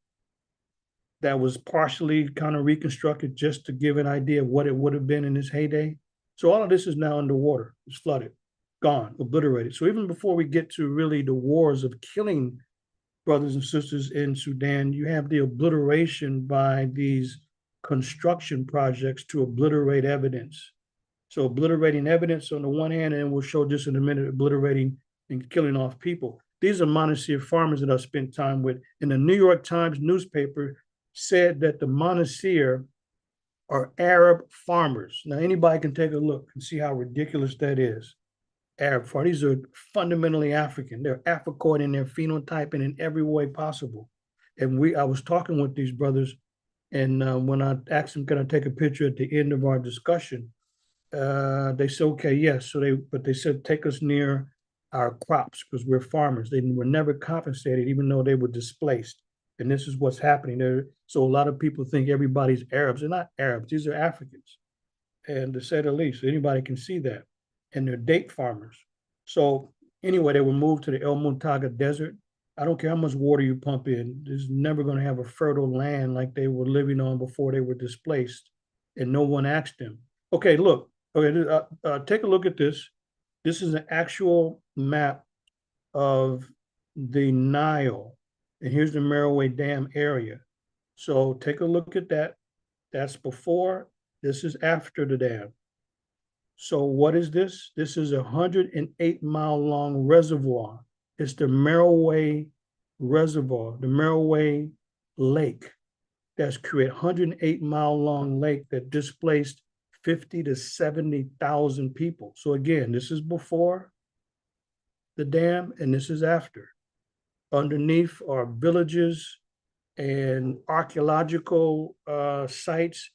that was partially kind of reconstructed just to give an idea of what it would have been in its heyday. So all of this is now underwater. It's flooded, gone, obliterated. So even before we get to really the wars of killing brothers and sisters in Sudan, you have the obliteration by these construction projects to obliterate evidence. So obliterating evidence on the one hand, and we'll show just in a minute, obliterating and killing off people. These are Monasteer farmers that I spent time with. And the New York Times newspaper said that the Monasteer are Arab farmers. Now, anybody can take a look and see how ridiculous that is. Arab farmers, these are fundamentally African. They're Africoid in their phenotype and in every way possible. And I was talking with these brothers, and when I asked them, can I take a picture at the end of our discussion? They said, okay, yes. But they said, take us near our crops because we're farmers. They were never compensated, even though they were displaced. And this is what's happening there. So a lot of people think everybody's Arabs. They're not Arabs. These are Africans. And to say the least, anybody can see that. And they're date farmers. So anyway, they were moved to the El Muntaga Desert. I don't care how much water you pump in. It's never going to have a fertile land like they were living on before they were displaced. And no one asked them. Okay, look. Okay, take a look at this. This is an actual map of the Nile. And here's the Merowe Dam area. So take a look at that. That's before. This is after the dam. So what is this? This is a 108-mile-long reservoir. It's the Merowe Reservoir, the Merowe Lake. That's created 108-mile-long lake that displaced 50 to 70,000 people. So again, this is before the dam and this is after. Underneath are villages and archaeological sites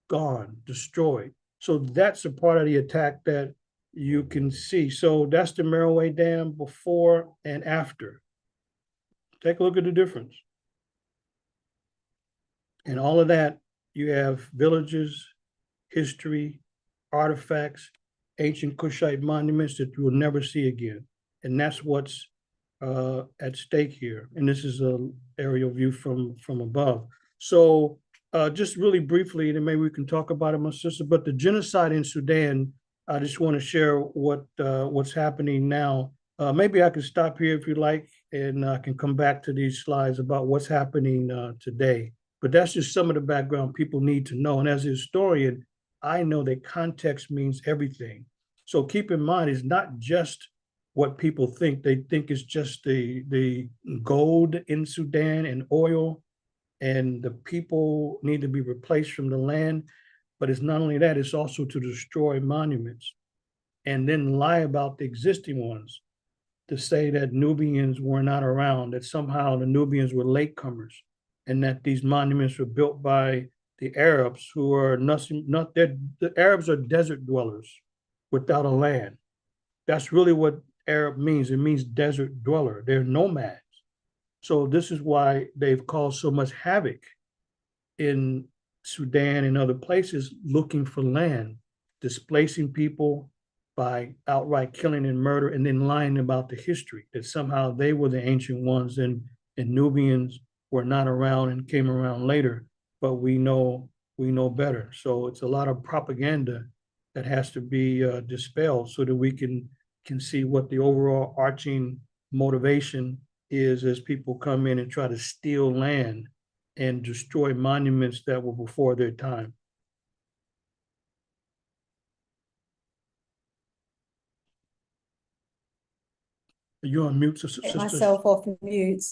gone, destroyed. So that's a part of the attack that you can see. So that's the Merowe Dam before and after. Take a look at the difference. And all of that, you have villages, history, artifacts, ancient Kushite monuments that you will never see again. And that's what's at stake here. And this is an aerial view from above. So just really briefly, and maybe we can talk about it, my sister, but the genocide in Sudan, I just want to share what's happening now. Maybe I can stop here if you like, and I can come back to these slides about what's happening today. But that's just some of the background people need to know. And as a historian, I know that context means everything. So keep in mind, it's not just what people think. They think it's just the gold in Sudan and oil, and the people need to be replaced from the land. But it's not only that, it's also to destroy monuments and then lie about the existing ones, to say that Nubians were not around, that somehow the Nubians were latecomers, and that these monuments were built by the Arabs, who are nothing, the Arabs are desert dwellers without a land. That's really what Arab means. It means desert dweller. They're nomads. So this is why they've caused so much havoc in Sudan and other places, looking for land, displacing people by outright killing and murder, and then lying about the history, that somehow they were the ancient ones and Nubians were not around and came around later. But we know better. So it's a lot of propaganda that has to be dispelled so that we can see what the overall arching motivation is as people come in and try to steal land and destroy monuments that were before their time. You're on mute, sister. Get myself off mute.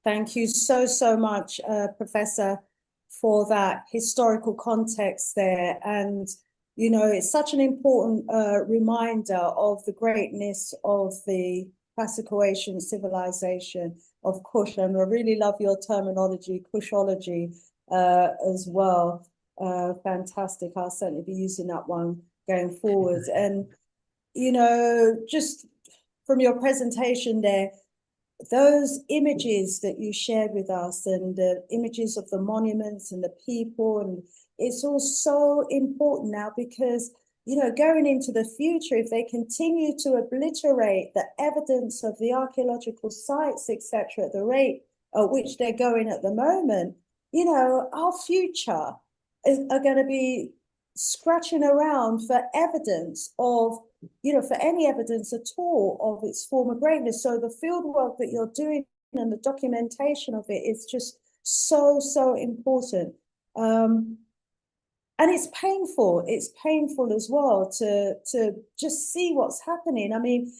Thank you so much, Professor, for that historical context there. And, you know, it's such an important reminder of the greatness of the classical ancient civilization of Kush. And I really love your terminology, Kushology, as well. Fantastic. I'll certainly be using that one going forward. And, you know, just from your presentation there, those images that you shared with us and the images of the monuments and the people, and it's all so important now because, you know, going into the future, if they continue to obliterate the evidence of the archaeological sites, etc., at the rate at which they're going at the moment, you know, our future are going to be scratching around for evidence of, you know, for any evidence at all of its former greatness. So the field work that you're doing and the documentation of it is just so important. And it's painful. It's painful as well to just see what's happening. I mean,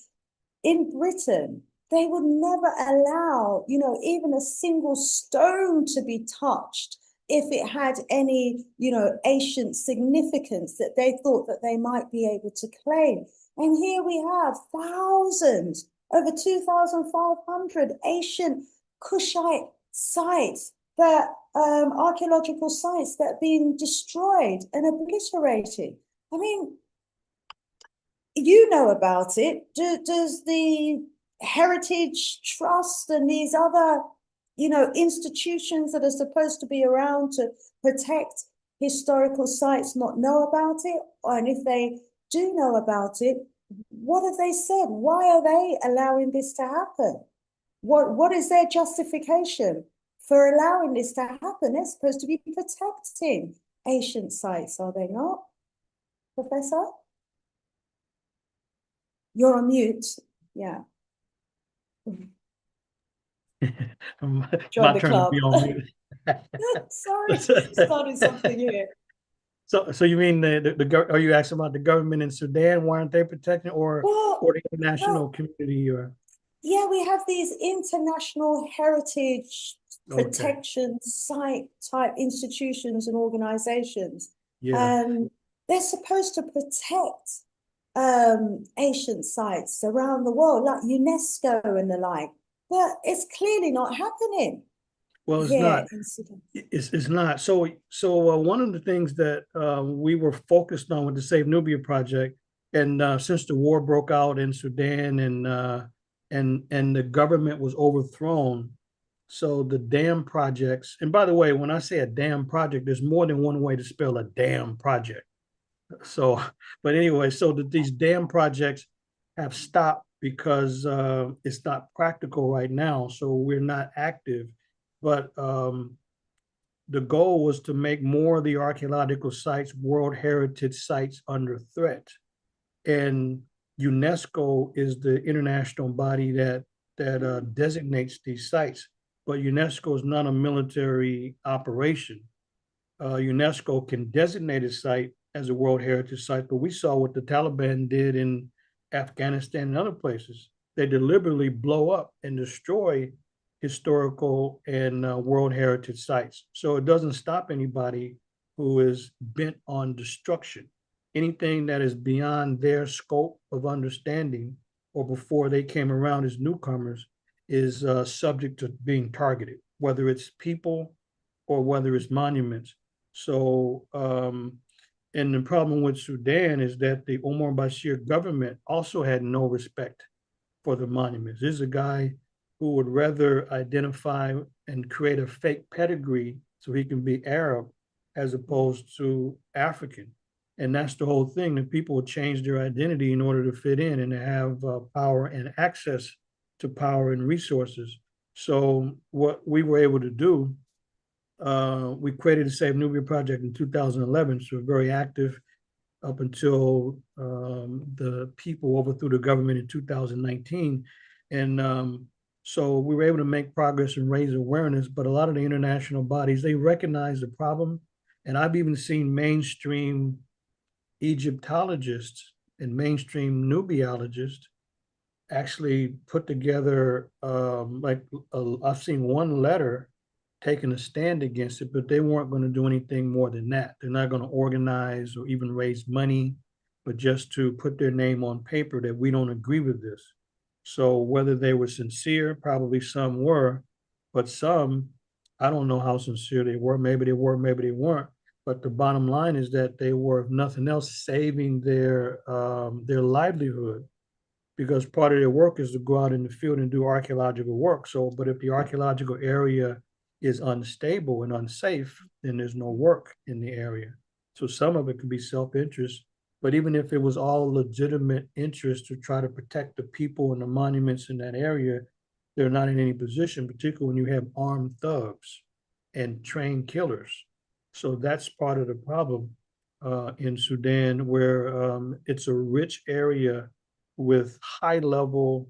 in Britain, they would never allow, you know, even a single stone to be touched if it had any, you know, ancient significance that they thought that they might be able to claim. And here we have thousands, over 2,500 ancient Kushite sites, that archaeological sites that are being destroyed and obliterated. I mean, you know about it. Does the Heritage Trust and these other, you know, institutions that are supposed to be around to protect historical sites not know about it? And if they do know about it, what have they said? Why are they allowing this to happen? What is their justification for allowing this to happen? They're supposed to be protecting ancient sites, are they not, Professor? You're on mute. Yeah. My turn to be on mute. Sorry, starting something here. So you mean are you asking about the government in Sudan? Why aren't they protecting, or the international community? Or yeah, we have these international heritage protection site type institutions and organizations. Yeah. And they're supposed to protect ancient sites around the world, like UNESCO and the like. But it's clearly not happening Well, it's here not. in Sudan. It's not. So one of the things that we were focused on with the Save Nubia project, and since the war broke out in Sudan and the government was overthrown, so the dam projects. And by the way, when I say a dam project, there's more than one way to spell a dam project. So, but anyway, so that these dam projects have stopped because it's not practical right now. So we're not active. But the goal was to make more of the archaeological sites World Heritage sites under threat. And UNESCO is the international body that designates these sites. But UNESCO is not a military operation. UNESCO can designate a site as a World Heritage Site, but we saw what the Taliban did in Afghanistan and other places. They deliberately blow up and destroy historical and World Heritage sites. So it doesn't stop anybody who is bent on destruction. Anything that is beyond their scope of understanding or before they came around as newcomers is subject to being targeted, whether it's people or whether it's monuments. So, and the problem with Sudan is that the Omar Bashir government also had no respect for the monuments. This is a guy who would rather identify and create a fake pedigree so he can be Arab as opposed to African. And that's the whole thing. That people would change their identity in order to fit in and to have power and access to power and resources. So what we were able to do, we created the Save Nubia project in 2011, so we're very active up until the people overthrew the government in 2019. And so we were able to make progress and raise awareness, but a lot of the international bodies, they recognize the problem. And I've even seen mainstream Egyptologists and mainstream Nubiologists actually put together, I've seen one letter taking a stand against it, but they weren't going to do anything more than that. They're not going to organize or even raise money, but just to put their name on paper that we don't agree with this. So whether they were sincere, probably some were, but some, I don't know how sincere they were. Maybe they were, maybe they weren't. But the bottom line is that they were, if nothing else, saving their livelihood, because part of their work is to go out in the field and do archaeological work. So, but if the archaeological area is unstable and unsafe, then there's no work in the area. So some of it could be self-interest, but even if it was all legitimate interest to try to protect the people and the monuments in that area, they're not in any position, particularly when you have armed thugs and trained killers. So that's part of the problem in Sudan, where it's a rich area with high level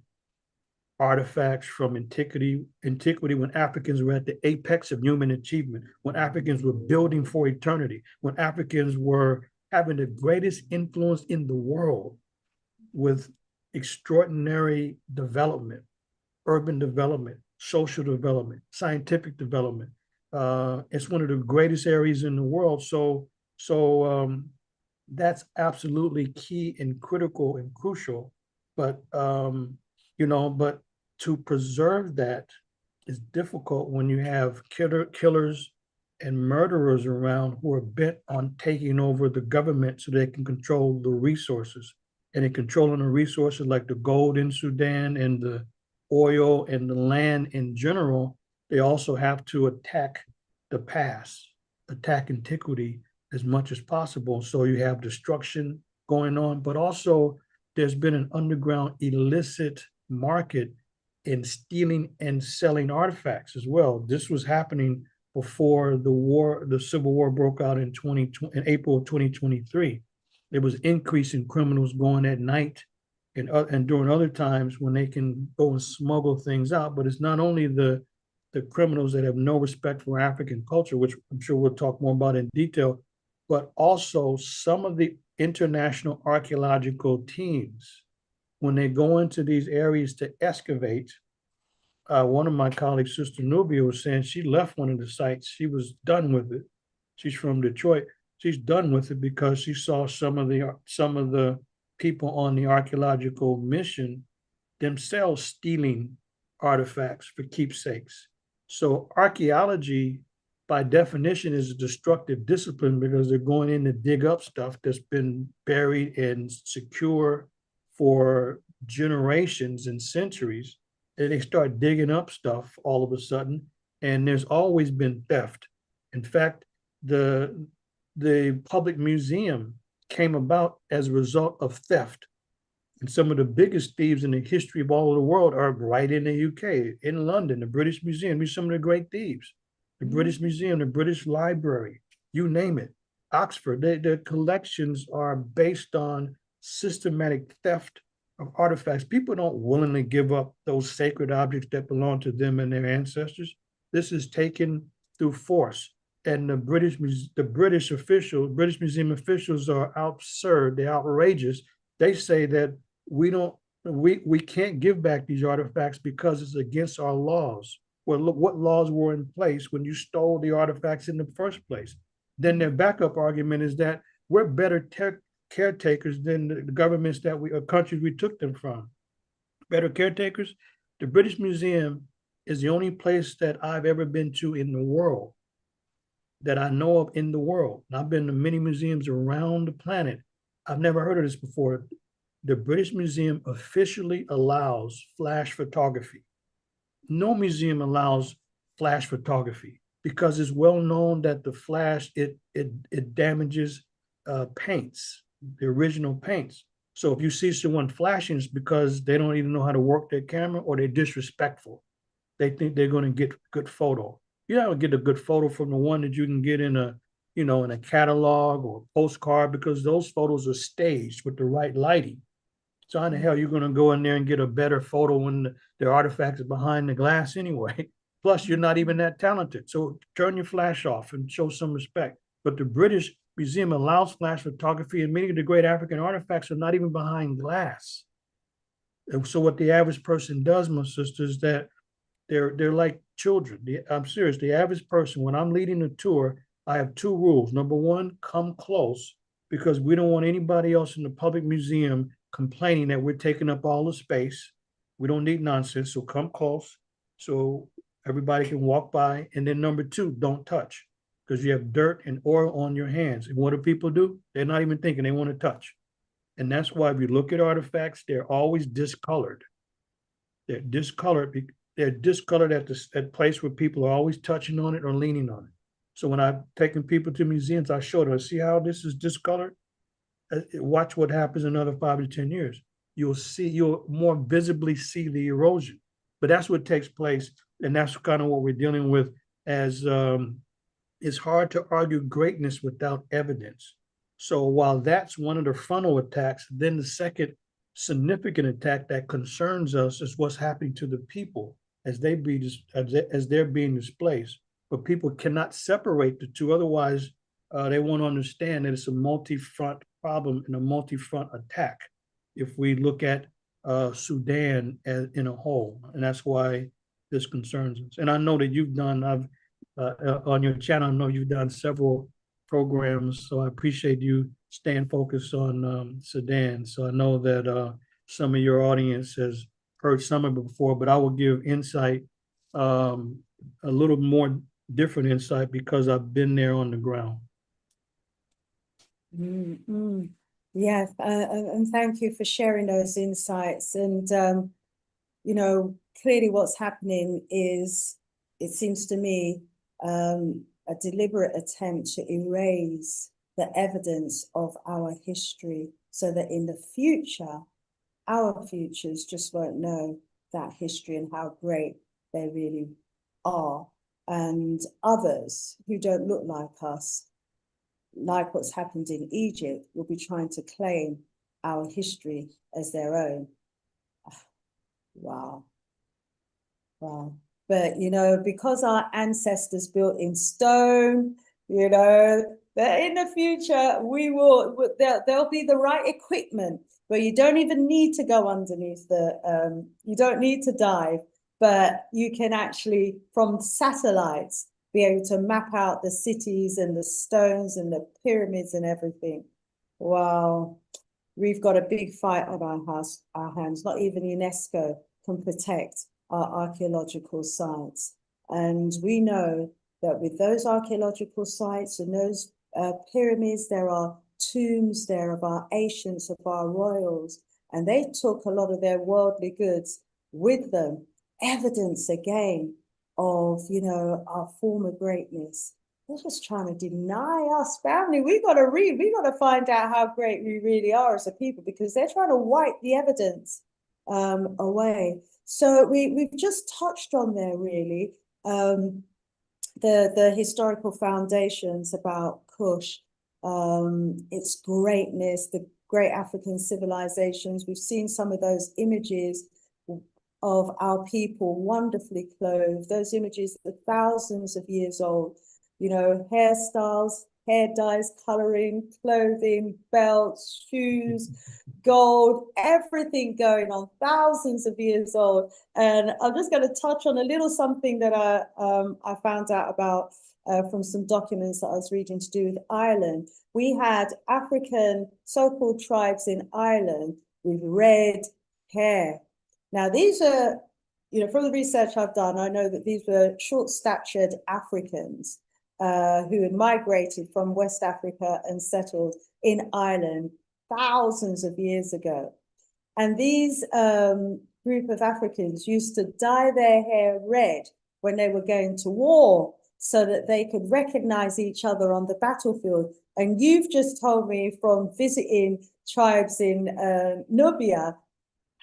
artifacts from antiquity when Africans were at the apex of human achievement, when Africans were building for eternity, when Africans were having the greatest influence in the world with extraordinary development, urban development, social development, scientific development. It's one of the greatest areas in the world. So that's absolutely key and critical and crucial. But but to preserve that is difficult when you have killers and murderers around who are bent on taking over the government so they can control the resources. And in controlling the resources like the gold in Sudan and the oil and the land in general, they also have to attack the past, attack antiquity as much as possible. So you have destruction going on, but also there's been an underground illicit market in stealing and selling artifacts as well. This was happening before the Civil War broke out in April of 2023. There was increase in criminals going at night and during other times when they can go and smuggle things out. But it's not only the criminals that have no respect for African culture, which I'm sure we'll talk more about in detail, but also some of the international archaeological teams, when they go into these areas to excavate. One of my colleagues, Sister Nubia, was saying she left one of the sites. She was done with it. She's from Detroit. She's done with it because she saw some of the people on the archaeological mission themselves stealing artifacts for keepsakes. So archaeology, by definition, is a destructive discipline because they're going in to dig up stuff that's been buried and secure for generations and centuries. And they start digging up stuff all of a sudden, and there's always been theft. In fact, the public museum came about as a result of theft. And some of the biggest thieves in the history of all of the world are right in the UK, in London, the British Museum. These are some of the great thieves. The British Museum, the British Library, you name it. Oxford, their collections are based on systematic theft of artifacts. People don't willingly give up those sacred objects that belong to them and their ancestors. This is taken through force. And the British Museum officials are absurd, they're outrageous. They say that we can't give back these artifacts because it's against our laws. Well, look what laws were in place when you stole the artifacts in the first place. Then their backup argument is that we're better caretakers than the governments that countries we took them from. Better caretakers. The British Museum is the only place that I've ever been to in the world, that I know of in the world. And I've been to many museums around the planet. I've never heard of this before. The British Museum officially allows flash photography. No museum allows flash photography because it's well known that the flash, it damages paints, the original paints. So if you see someone flashing, it's because they don't even know how to work their camera or they're disrespectful. They think they're going to get a good photo. You're not going to get a good photo from the one that you can get in a catalog or postcard, because those photos are staged with the right lighting. So how the hell are you going to go in there and get a better photo when the artifacts are behind the glass anyway? Plus, you're not even that talented. So turn your flash off and show some respect. But the British Museum allows flash photography, and many of the great African artifacts are not even behind glass. And so what the average person does, my sister, is that they're like children. I'm serious. The average person, when I'm leading a tour, I have two rules. Number one, come close, because we don't want anybody else in the public museum complaining that we're taking up all the space. We don't need nonsense. So come close so everybody can walk by. And then number two, don't touch, because you have dirt and oil on your hands. And what do people do? They're not even thinking, they want to touch. And that's why if you look at artifacts, they're always discolored. They're discolored. They're discolored at the place where people are always touching on it or leaning on it. So when I've taken people to museums, I show them, see how this is discolored? Watch what happens in another 5 to 10 years. You'll more visibly see the erosion. But that's what takes place. And that's kind of what we're dealing with, as it's hard to argue greatness without evidence. So while that's one of the frontal attacks, then the second significant attack that concerns us is what's happening to the people as they're being displaced. But people cannot separate the two. Otherwise, they won't understand that it's a multi-front problem and a multi-front attack if we look at Sudan in a whole. And that's why this concerns us. And I know that you've done, on your channel, I know you've done several programs, so I appreciate you staying focused on Sudan. So I know that some of your audience has heard some of it before, but I will give insight, a little more different insight, because I've been there on the ground. Mm-hmm. Yes, and thank you for sharing those insights. And clearly what's happening is, it seems to me, a deliberate attempt to erase the evidence of our history, so that in the future, our futures just won't know that history and how great they really are. And others who don't look like us, like what's happened in Egypt, will be trying to claim our history as their own. Wow. Wow. But, because our ancestors built in stone, that in the future, there'll be the right equipment where you don't even need to go underneath you don't need to dive, but you can actually, from satellites, be able to map out the cities and the stones and the pyramids and everything. Wow. We've got a big fight on our hands. Not even UNESCO can protect our archaeological sites. And we know that with those archaeological sites and those pyramids, there are tombs there of our ancients, of our royals, and they took a lot of their worldly goods with them. Evidence again of, you know, our former greatness. They're just trying to deny us, family. We got to read. We got to find out how great we really are as a people, because they're trying to wipe the evidence away. So we've just touched on there really the historical foundations about Kush, its greatness, the great African civilizations. We've seen some of those images of our people wonderfully clothed. Those images are thousands of years old. You know, hairstyles, hair dyes, coloring, clothing, belts, shoes, gold, everything going on, thousands of years old. And I'm just going to touch on a little something that I found out about from some documents that I was reading to do with Ireland. We had African so-called tribes in Ireland with red hair. Now, these are, you know, from the research I've done, I know that these were short-statured Africans who had migrated from West Africa and settled in Ireland thousands of years ago. And these group of Africans used to dye their hair red when they were going to war so that they could recognize each other on the battlefield. And you've just told me from visiting tribes in Nubia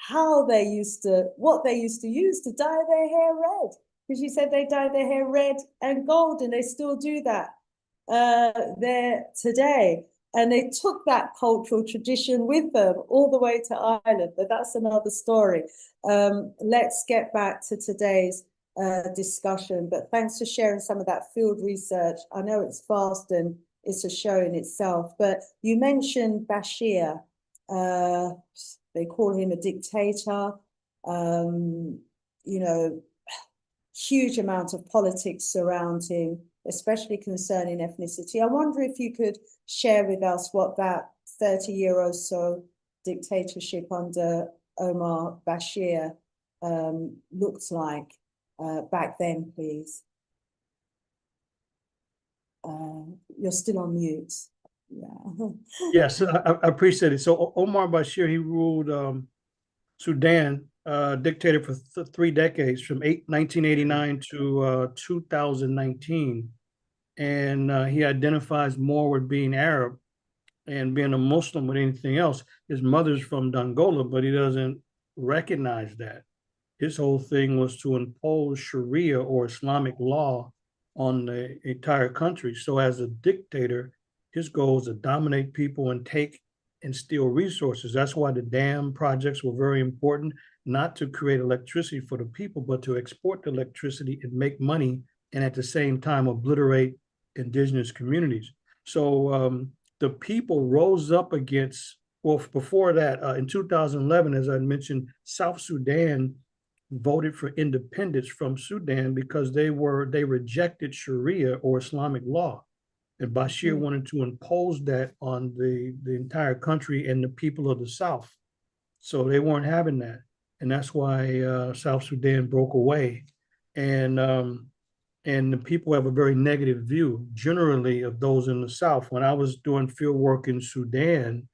how they used to, what they used to use to dye their hair red. Because you said they dye their hair red and gold, and they still do that there today. And they took that cultural tradition with them all the way to Ireland, but that's another story. Let's get back to today's discussion, but thanks for sharing some of that field research. I know it's vast and it's a show in itself, but you mentioned Bashir. They call him a dictator, you know, huge amount of politics surrounding, especially concerning ethnicity. I wonder if you could share with us what that 30-year or so dictatorship under Omar Bashir looked like back then, please. You're still on mute. Yeah. Yes, I appreciate it. So Omar Bashir, he ruled Sudan, dictator for 3 decades, from 1989 to 2019. And he identifies more with being Arab and being a Muslim with anything else. His mother's from Dongola, but he doesn't recognize that. His whole thing was to impose Sharia or Islamic law on the entire country. So as a dictator, his goal is to dominate people and take and steal resources. That's why the dam projects were very important, not to create electricity for the people, but to export the electricity and make money, and at the same time obliterate indigenous communities. So the people rose up against, well, before that, in 2011, as I mentioned, South Sudan voted for independence from Sudan because they rejected Sharia or Islamic law. And Bashir wanted to impose that on the entire country and the people of the South. So they weren't having that. And that's why South Sudan broke away. And the people have a very negative view generally of those in the South. When I was doing field work in Sudan,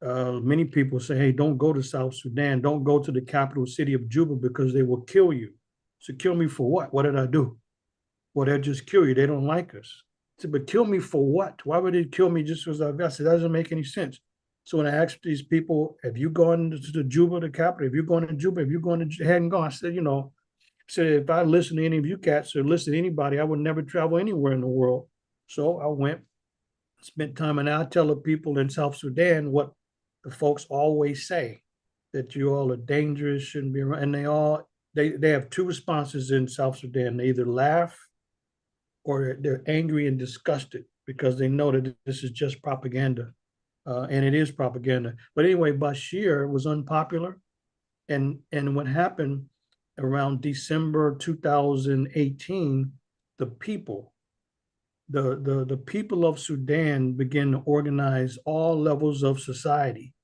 many people say, hey, don't go to South Sudan. Don't go to the capital city of Juba because they will kill you. So kill me for what? What did I do? Well, they'll just kill you. They don't like us. I said, but kill me for what? Why would they kill me just as I've got? It doesn't make any sense. So when I asked these people, have you gone to Juba, the capital? Have you gone to Juba? Have you gone to, hadn't gone? I said, you know, if I listen to any of you cats or listen to anybody, I would never travel anywhere in the world. So I went, spent time, and I tell the people in South Sudan what the folks always say, that you all are dangerous, shouldn't be around. And they have 2 responses in South Sudan. They either laugh or they're angry and disgusted because they know that this is just propaganda. And it is propaganda. But anyway, Bashir was unpopular. And what happened around December 2018, the people, the people of Sudan began to organize all levels of society,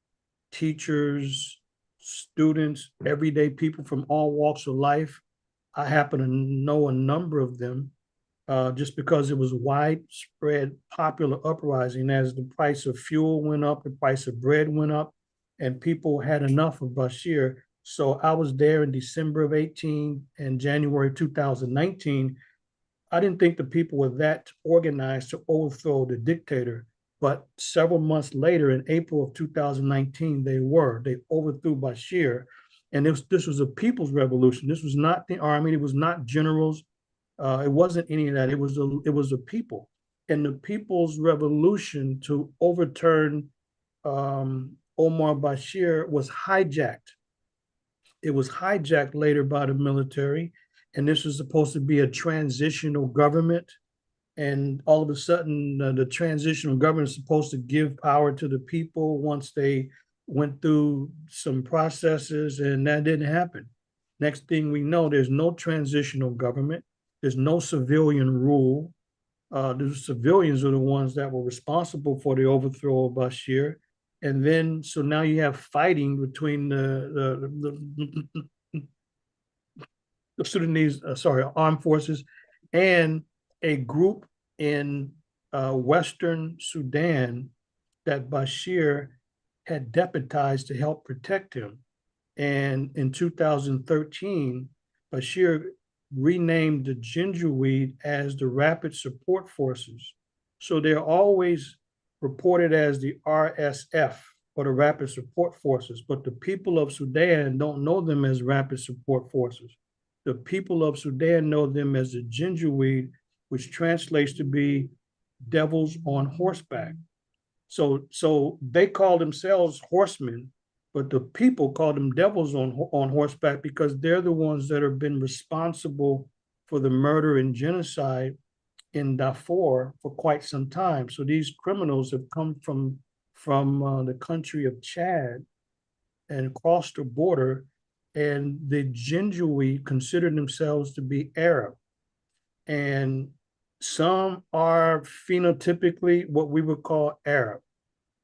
teachers, students, everyday people from all walks of life. I happen to know a number of them just because it was widespread popular uprising as the price of fuel went up, the price of bread went up, and people had enough of Bashir. So I was there in December of 18 and January 2019. I didn't think the people were that organized to overthrow the dictator, but several months later, in April of 2019, they were. They overthrew Bashir, and this was a people's revolution. This was not the army. It was not generals. It wasn't any of that. It was a people, and the people's revolution to overturn Omar Bashir was hijacked. It was hijacked later by the military, and this was supposed to be a transitional government. And all of a sudden, the transitional government is supposed to give power to the people once they went through some processes, and that didn't happen. Next thing we know, there's no transitional government. There's no civilian rule. The civilians are the ones that were responsible for the overthrow of Bashir. And then, so now you have fighting between the Sudanese, armed forces and a group in Western Sudan that Bashir had deputized to help protect him. And in 2013, Bashir renamed the Gingerweed as the Rapid Support Forces. So they're always reported as the RSF, or the Rapid Support Forces, but the people of Sudan don't know them as Rapid Support Forces. The people of Sudan know them as the Gingerweed, which translates to be devils on horseback. So they call themselves horsemen, but the people call them devils on horseback because they're the ones that have been responsible for the murder and genocide in Darfur for quite some time. So these criminals have come from the country of Chad and crossed the border, and the Gingerweed consider themselves to be Arab. And some are phenotypically what we would call Arab.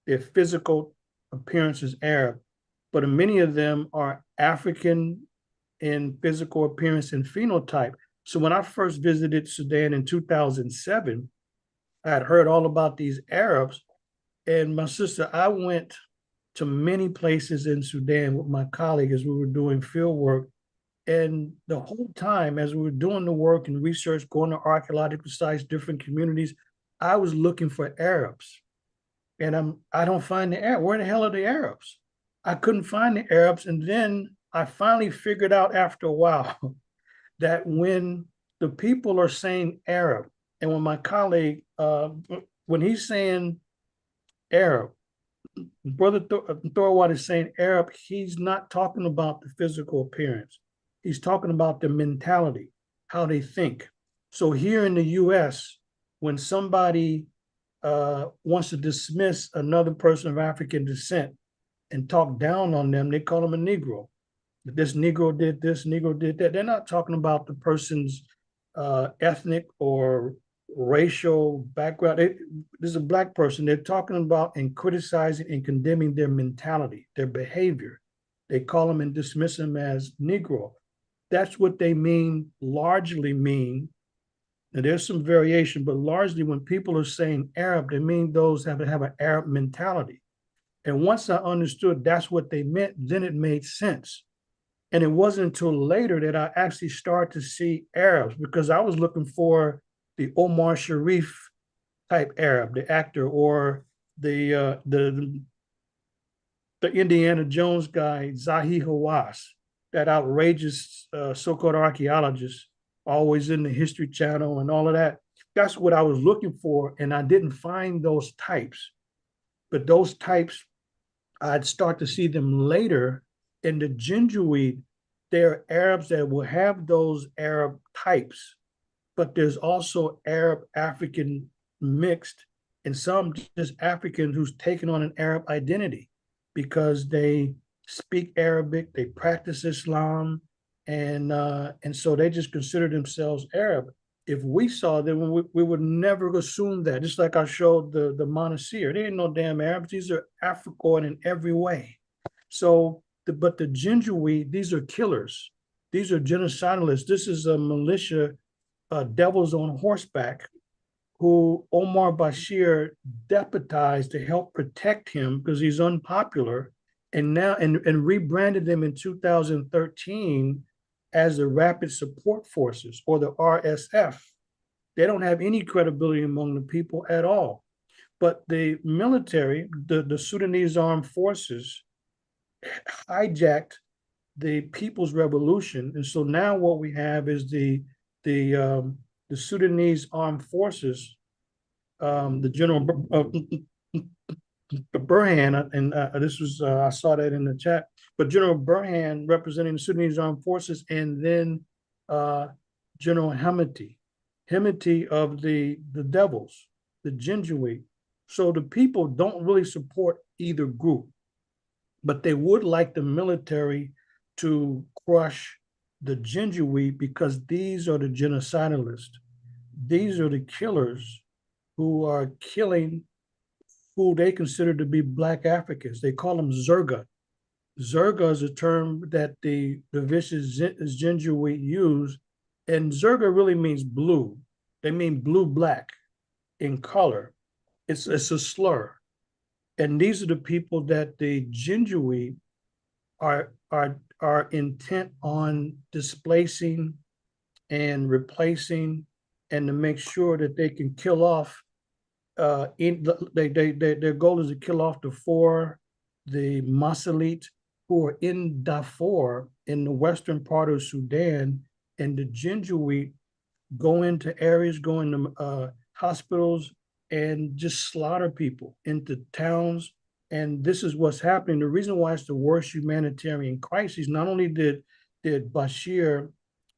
Their physical appearance is Arab, but many of them are African in physical appearance and phenotype. So when I first visited Sudan in 2007, I had heard all about these Arabs. And my sister, I went to many places in Sudan with my colleague as we were doing field work. And the whole time, as we were doing the work and research, going to archaeological sites, different communities, I was looking for Arabs. And I don't find the Arabs. Where the hell are the Arabs? I couldn't find the Arabs. And then I finally figured out after a while that when the people are saying Arab, and when my colleague, when he's saying Arab, Brother Thorwald is saying Arab, he's not talking about the physical appearance. He's talking about the mentality, how they think. So here in the US, when somebody wants to dismiss another person of African descent and talk down on them, they call them a Negro. This Negro did this, Negro did that. They're not talking about the person's ethnic or racial background. This is a Black person. They're talking about and criticizing and condemning their mentality, their behavior. They call them and dismiss them as Negro. That's what they largely mean. Now, there's some variation, but largely when people are saying Arab, they mean those have an Arab mentality. And once I understood that's what they meant, then it made sense. And it wasn't until later that I actually started to see Arabs, because I was looking for the Omar Sharif type Arab, the actor, or the Indiana Jones guy, Zahi Hawass, that outrageous so-called archaeologist, always in the History Channel and all of that. That's what I was looking for, and I didn't find those types. But those types, I'd start to see them later in the Gingerweed. There are Arabs that will have those Arab types, but there's also Arab African mixed, and some just Africans who's taken on an Arab identity because they speak Arabic, they practice Islam, and so they just consider themselves Arab. if we saw them, we would never assume that. Just like I showed the Monasteer, they ain't no damn Arabs. These are African in every way. So, but the Jinjui, these are killers. These are genocidalists. This is a militia, devils on horseback, who Omar Bashir deputized to help protect him because he's unpopular, and now and rebranded them in 2013 as the Rapid Support Forces, or the RSF. They don't have any credibility among the people at all. But the military, the Sudanese armed forces, hijacked the People's Revolution, and so now what we have is the Sudanese armed forces, the General Burhan, and this was I saw that in the chat. But General Burhan representing the Sudanese armed forces, and then General Hemeti of the Devils, the Jinjui. So the people don't really support either group, but they would like the military to crush the Jinjui because these are the genocidalists. These are the killers who are killing who they consider to be Black Africans. They call them Zerga. Zerga is a term that the vicious Jinjui use, and Zerga really means blue. They mean blue-black in color. It's a slur. And these are the people that the Jinjui are intent on displacing and replacing, and to make sure that they can kill off. Their goal is to kill off the Masalit who are in Darfur in the western part of Sudan, and the Jinjui go into areas, go into hospitals, and just slaughter people into towns. And this is what's happening. The reason why it's the worst humanitarian crisis, not only did Bashir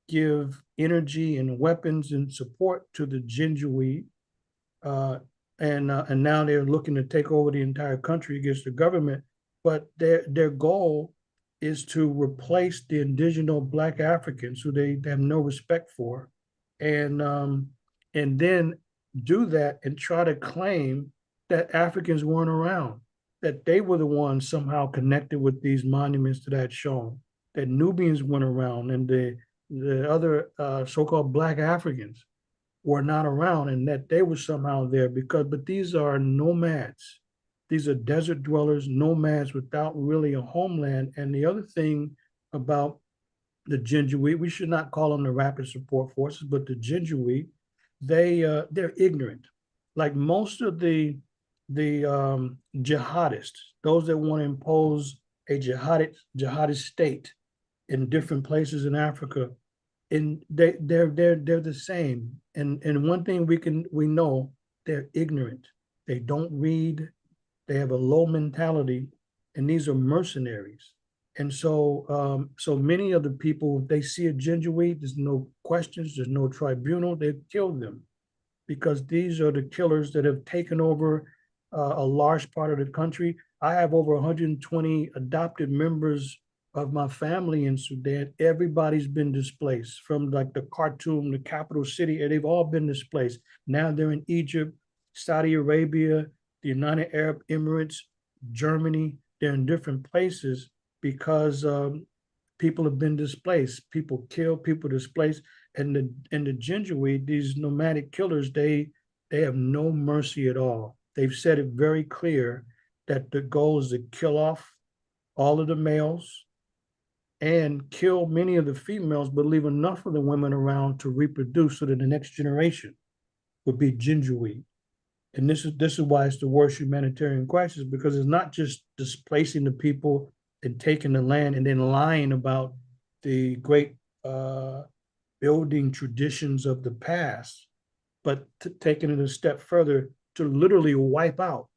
give energy and weapons and support to the Jinjui, and now they're looking to take over the entire country against the government, but their goal is to replace the indigenous Black Africans who they have no respect for, and then do that and try to claim that Africans weren't around, that they were the ones somehow connected with these monuments that I had shown, that Nubians went around, and the other so-called Black Africans were not around, and that they were somehow there but these are nomads. These are desert dwellers, nomads without really a homeland. And the other thing about the Jinjui, we should not call them the Rapid Support Forces, but the Jinjui, they're ignorant. Like most of the jihadists, those that want to impose a jihadist state in different places in Africa, and they're the same. And one thing we know, they're ignorant. They don't read. They have a low mentality, and these are mercenaries. And so so many of the people, if they see a Jinjui, there's no questions, there's no tribunal, they kill them, because these are the killers that have taken over a large part of the country. I have over 120 adopted members of my family in Sudan. Everybody's been displaced from like the Khartoum, the capital city, and they've all been displaced. Now they're in Egypt, Saudi Arabia, the United Arab Emirates, Germany. They're in different places because people have been displaced, people killed, people displaced, and the Jinjui, these nomadic killers, they have no mercy at all. They've said it very clear that the goal is to kill off all of the males and kill many of the females, but leave enough of the women around to reproduce so that the next generation would be Jinjui. And this is why it's the worst humanitarian crisis, because it's not just displacing the people and taking the land and then lying about the great building traditions of the past, but taking it a step further to literally wipe out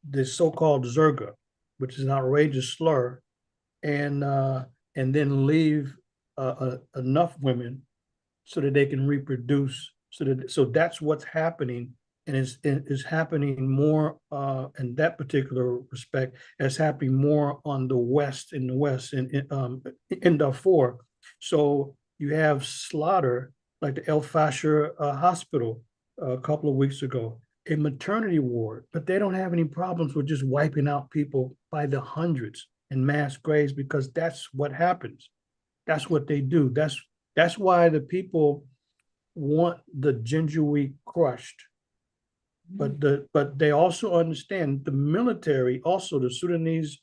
the so-called Zerga, which is an outrageous slur, and then leave enough women so that they can reproduce. So that's what's happening, and it's happening more in that particular respect. It's happening more on the west, in Darfur. So you have slaughter like the El Fasher hospital a couple of weeks ago, a maternity ward, but they don't have any problems with just wiping out people by the hundreds in mass graves, because that's what happens. That's what they do. That's why the people want the ginger wheat crushed. But they also understand the military, also the Sudanese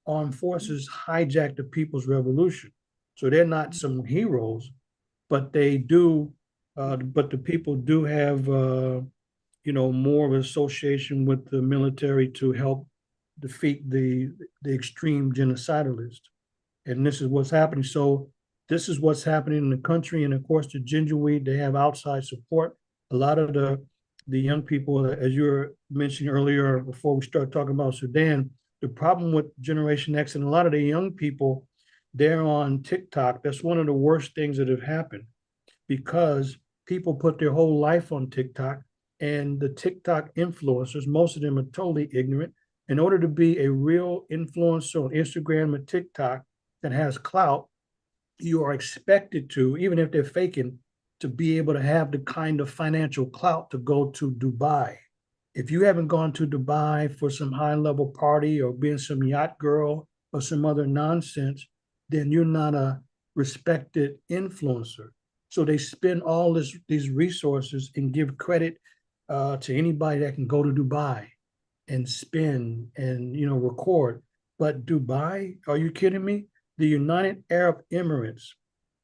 armed forces hijacked the People's Revolution. So they're not some heroes, but they do, but the people do have, more of an association with the military to help defeat the extreme genocidalists. And this is what's happening. So this is what's happening in the country. And of course, the ginger wheat, they have outside support. A lot of the young people, as you were mentioning earlier, before we start talking about Sudan, the problem with Generation X and a lot of the young people, they're on TikTok. That's one of the worst things that have happened, because people put their whole life on TikTok, and the TikTok influencers, most of them are totally ignorant. In order to be a real influencer on Instagram or TikTok that has clout, you are expected to, even if they're faking, to be able to have the kind of financial clout to go to Dubai. If you haven't gone to Dubai for some high level party or being some yacht girl or some other nonsense, then you're not a respected influencer. So they spend all these resources and give credit to anybody that can go to Dubai and spend and record. But Dubai, are you kidding me? The United Arab Emirates,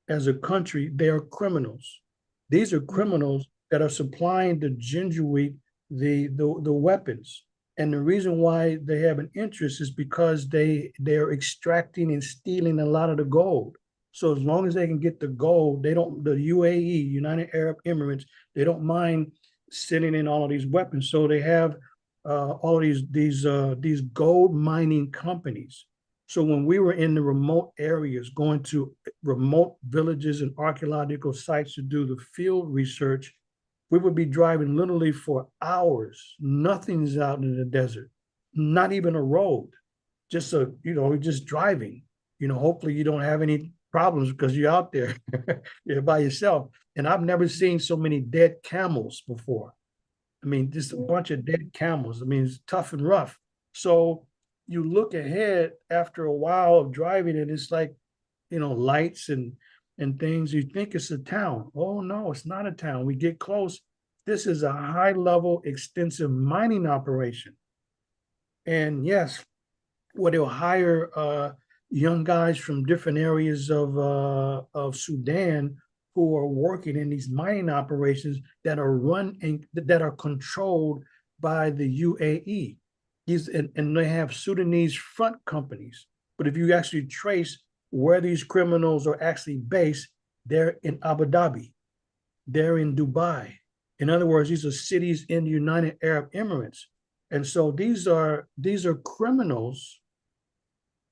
as a country, they are criminals. These are criminals that are supplying the ginger wheat, the weapons. And the reason why they have an interest is because they're extracting and stealing a lot of the gold. So as long as they can get the gold, the UAE, United Arab Emirates, they don't mind sending in all of these weapons. So they have all of these gold mining companies. So when we were in the remote areas, going to remote villages and archaeological sites to do the field research, we would be driving literally for hours. Nothing's out in the desert, not even a road, just just driving. Hopefully you don't have any problems because you're out there, you're by yourself. And I've never seen so many dead camels before. I mean, just a bunch of dead camels. I mean, it's tough and rough. So you look ahead after a while of driving, and it's like, lights and things. You think it's a town. Oh no, it's not a town. We get close. This is a high level, extensive mining operation. And yes, where they'll hire young guys from different areas of Sudan who are working in these mining operations that are run and that are controlled by the UAE. And they have Sudanese front companies. But if you actually trace where these criminals are actually based, they're in Abu Dhabi, they're in Dubai. In other words, these are cities in the United Arab Emirates. And so these are criminals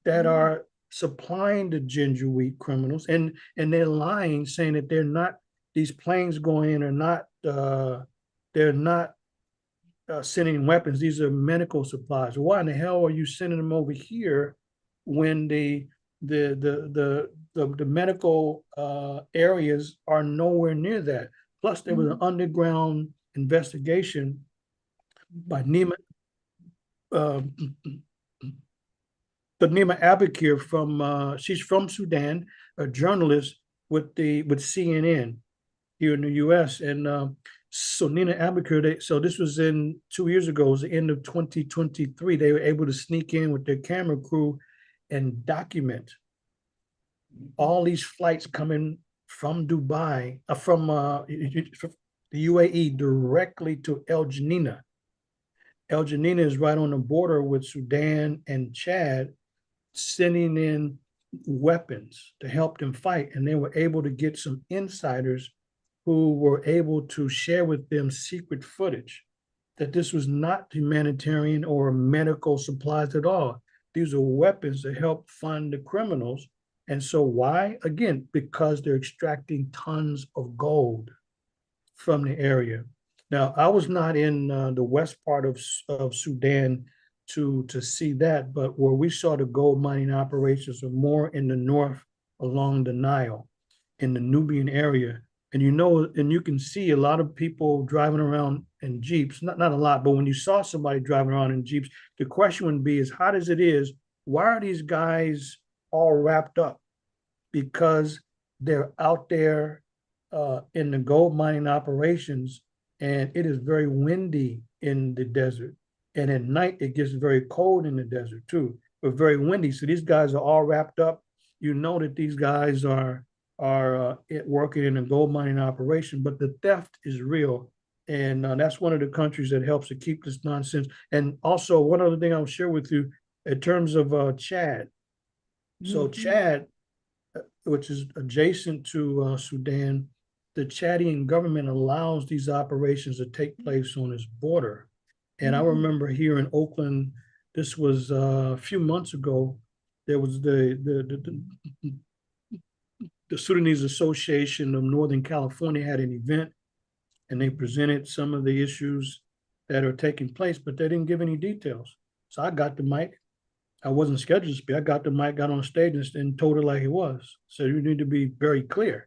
that are supplying the ginger wheat criminals, and they're lying, saying that they're not, these planes going in are not, they're not sending weapons. These are medical supplies. Why in the hell are you sending them over here when the medical areas are nowhere near that? Plus, there was an underground investigation by Nima Abakir from she's from Sudan, a journalist with CNN here in the U.S. And so Nina Abakir, so this was in 2 years ago, it was the end of 2023. They were able to sneak in with their camera crew and document all these flights coming from Dubai, from the UAE directly to El Janina. El Janina is right on the border with Sudan and Chad, sending in weapons to help them fight. And they were able to get some insiders who were able to share with them secret footage that this was not humanitarian or medical supplies at all. These are weapons to help fund the criminals. And so why? Again, because they're extracting tons of gold from the area. Now, I was not in the west part of Sudan to see that, but where we saw the gold mining operations are more in the north along the Nile, in the Nubian area. And you know, and you can see a lot of people driving around in Jeeps, not a lot, but when you saw somebody driving around in Jeeps, the question would be as hot as it is, why are these guys all wrapped up? Because they're out there in the gold mining operations, and it is very windy in the desert. And at night, it gets very cold in the desert too, but very windy. So these guys are all wrapped up. You know that these guys are working in a gold mining operation, but the theft is real. And that's one of the countries that helps to keep this nonsense. And also, one other thing I'll share with you in terms of Chad. So, Chad, which is adjacent to Sudan, the Chadian government allows these operations to take place on its border. And I remember here in Oakland, this was a few months ago, there was the Sudanese Association of Northern California had an event, and they presented some of the issues that are taking place, but they didn't give any details. So I got the mic. I wasn't scheduled to speak. I got the mic, got on stage and told it like it was. So you need to be very clear,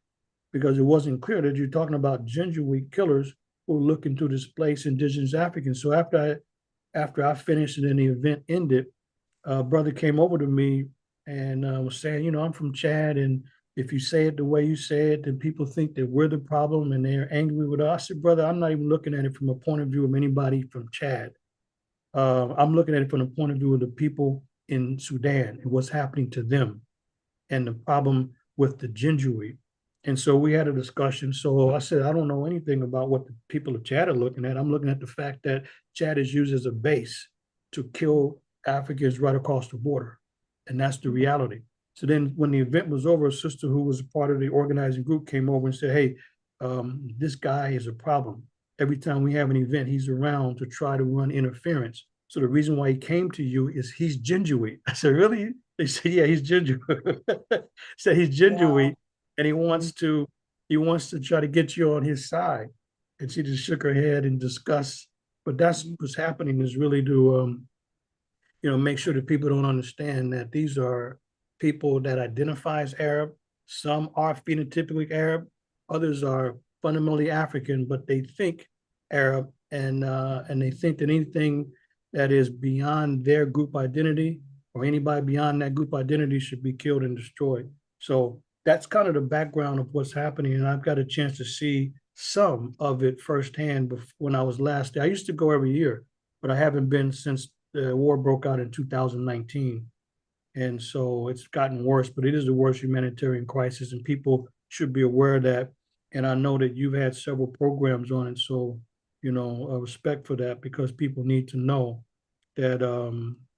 because it wasn't clear that you're talking about ginger wheat killers who are looking to displace indigenous Africans. So after I finished and then the event ended, a brother came over to me and was saying, you know, I'm from Chad, and if you say it the way you say it, then people think that we're the problem and they're angry with us. I said, brother, I'm not even looking at it from a point of view of anybody from Chad. I'm looking at it from the point of view of the people in Sudan and what's happening to them and the problem with the ginger wheat. And so we had a discussion. So I said, I don't know anything about what the people of Chad are looking at. I'm looking at the fact that Chad is used as a base to kill Africans right across the border. And that's the reality. So then when the event was over, a sister who was part of the organizing group came over and said, hey, this guy is a problem. Every time we have an event, he's around to try to run interference. So the reason why he came to you is he's ginger wheat. I said, really? They said, yeah, he's ginger. Said he's ginger wheat, and he wants to try to get you on his side. And she just shook her head in disgust. But that's what's happening, is really to make sure that people don't understand that these are people that identify as Arab. Some are phenotypically Arab, others are fundamentally African, but they think Arab, and they think that anything that is beyond their group identity or anybody beyond that group identity should be killed and destroyed. So that's kind of the background of what's happening. And I've got a chance to see some of it firsthand when I was last there. I used to go every year, but I haven't been since the war broke out in 2019. And so it's gotten worse, but it is the worst humanitarian crisis, and people should be aware of that. And I know that you've had several programs on it. So, respect for that, because people need to know that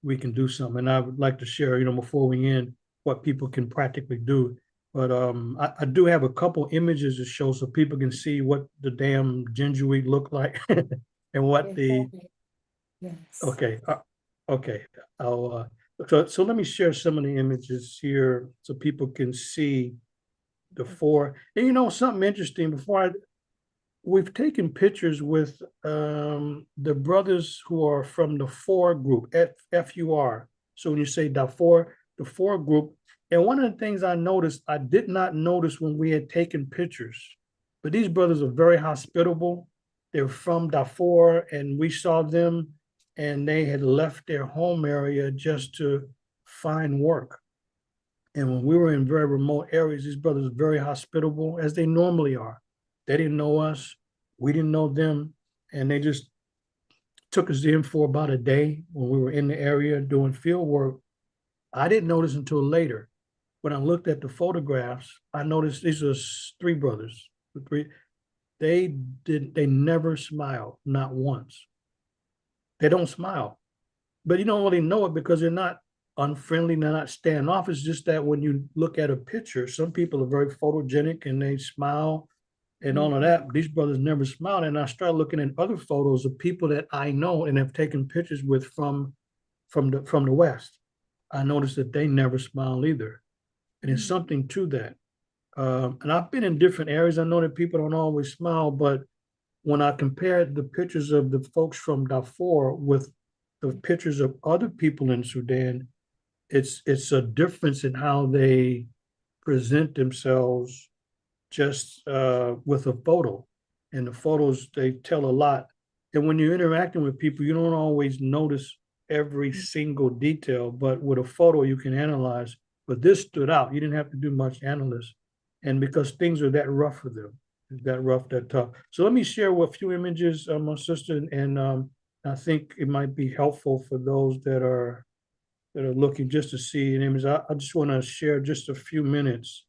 we can do something. And I would like to share, before we end, what people can practically do. But I do have a couple images to show so people can see what the damn ginger wheat look like and what the, Yes. okay. I'll, so let me share some of the images here so people can see the four. And something interesting we've taken pictures with the brothers who are from the FOR group, FUR. So when you say Darfur, the FOR group, and one of the things I noticed, I did not notice when we had taken pictures, but these brothers are very hospitable. They're from Darfur, and we saw them, and they had left their home area just to find work. And when we were in very remote areas, these brothers were very hospitable, as they normally are. They didn't know us. We didn't know them. And they just took us in for about a day when we were in the area doing field work. I didn't notice until later. When I looked at the photographs, I noticed these are three brothers. They never smiled, not once. They don't smile. But you don't really know it because they're not unfriendly, they're not standoffish. It's just that when you look at a picture, some people are very photogenic and they smile and all of that. These brothers never smiled. And I started looking at other photos of people that I know and have taken pictures with from the West. I noticed that they never smile either. And there's something to that. And I've been in different areas. I know that people don't always smile, but when I compared the pictures of the folks from Darfur with the pictures of other people in Sudan, it's a difference in how they present themselves just with a photo. And the photos, they tell a lot. And when you're interacting with people, you don't always notice every single detail, but with a photo, you can analyze. But this stood out. You didn't have to do much analysis. And because things are that rough for them, that rough, that tough. So let me share a few images, my sister, and I think it might be helpful for those that are looking just to see an image. I just want to share just a few minutes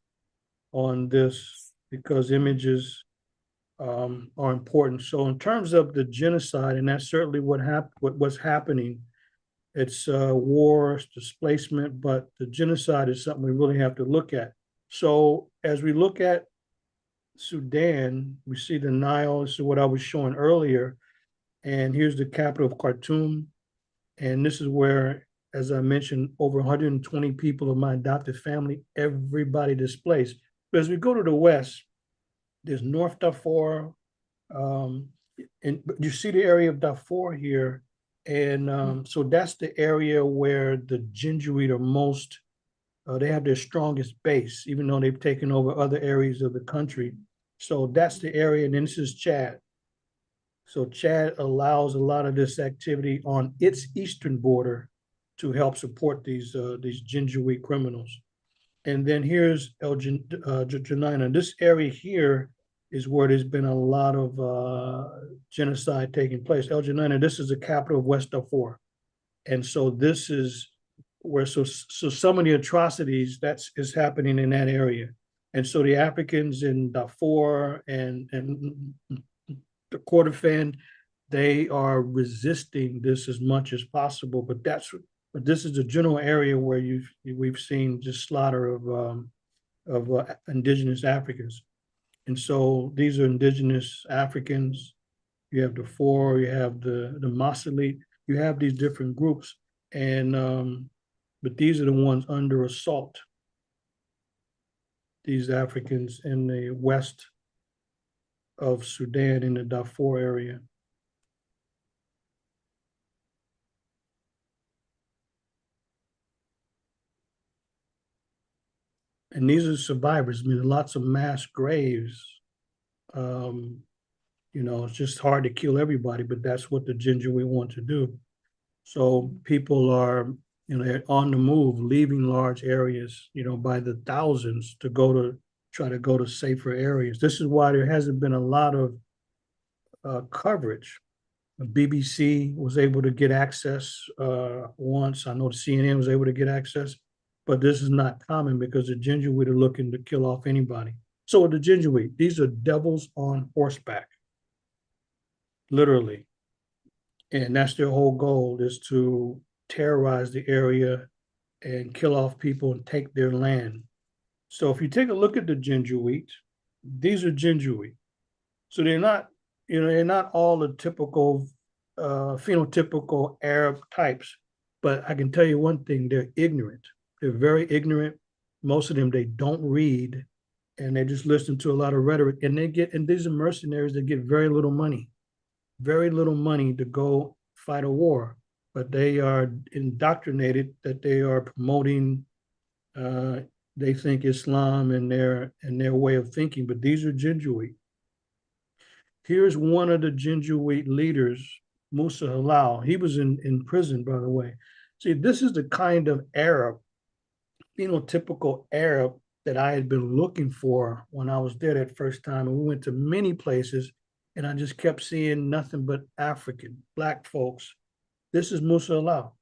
on this because images are important. So in terms of the genocide, and that's certainly what's happening, it's war, it's displacement, but the genocide is something we really have to look at. So as we look at Sudan, we see the Nile. This is what I was showing earlier. And here's the capital of Khartoum. And this is where, as I mentioned, over 120 people of my adopted family, everybody displaced. But as we go to the west, there's North Darfur, and you see the area of Darfur here. And so that's the area where the Jinjuit are most, they have their strongest base, even though they've taken over other areas of the country. So that's the area, and then this is Chad. So Chad allows a lot of this activity on its eastern border to help support these Jinjuit criminals. And then here's Janina. This area here is where there's been a lot of genocide taking place. El Janina, this is the capital of West Darfur. And so this is where, so some of the atrocities is happening in that area. And so the Africans in Darfur and the Kordofan, they are resisting this as much as possible. But this is the general area where we've seen just slaughter of indigenous Africans. And so these are indigenous Africans. You have the Darfur, you have the Masalit, you have these different groups, and but these are the ones under assault. These Africans in the west of Sudan, in the Darfur area. And these are survivors. I mean, lots of mass graves. It's just hard to kill everybody, but that's what the Jinjuit want to do. So people are, they're on the move, leaving large areas, by the thousands to try to go to safer areas. This is why there hasn't been a lot of coverage. The BBC was able to get access once. I know the CNN was able to get access, but this is not common because the Jinjuit are looking to kill off anybody. So the Jinjuit, these are devils on horseback, literally. And that's their whole goal, is to terrorize the area and kill off people and take their land. So if you take a look at the Jinjuit, these are Jinjuit. So they're not all the typical phenotypical Arab types, but I can tell you one thing, they're ignorant. They're very ignorant. Most of them, they don't read, and they just listen to a lot of rhetoric, and these are mercenaries that get very little money to go fight a war, but they are indoctrinated that they are promoting, they think Islam and their way of thinking, but these are Jinjuit. Here's one of the Jinjuit leaders, Musa Halal. He was in prison, by the way. See, this is the kind of Arab, phenotypical Arab that I had been looking for when I was there that first time. And we went to many places, and I just kept seeing nothing but African, Black folks. This is Musa Halal.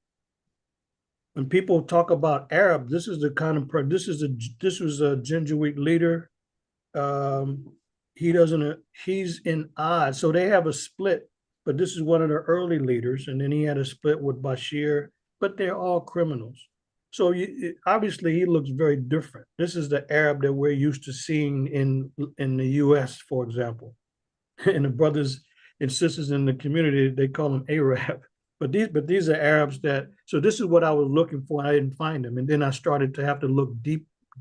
When people talk about Arab, this is the kind of this was a Jinjuit leader. He's in odds. So they have a split, but this is one of the early leaders. And then he had a split with Bashir, but they're all criminals. So obviously he looks very different. This is the Arab that we're used to seeing in the US, for example. And the brothers and sisters in the community, they call them Arab. But these are Arabs so this is what I was looking for, and I didn't find them. And then I started to have to look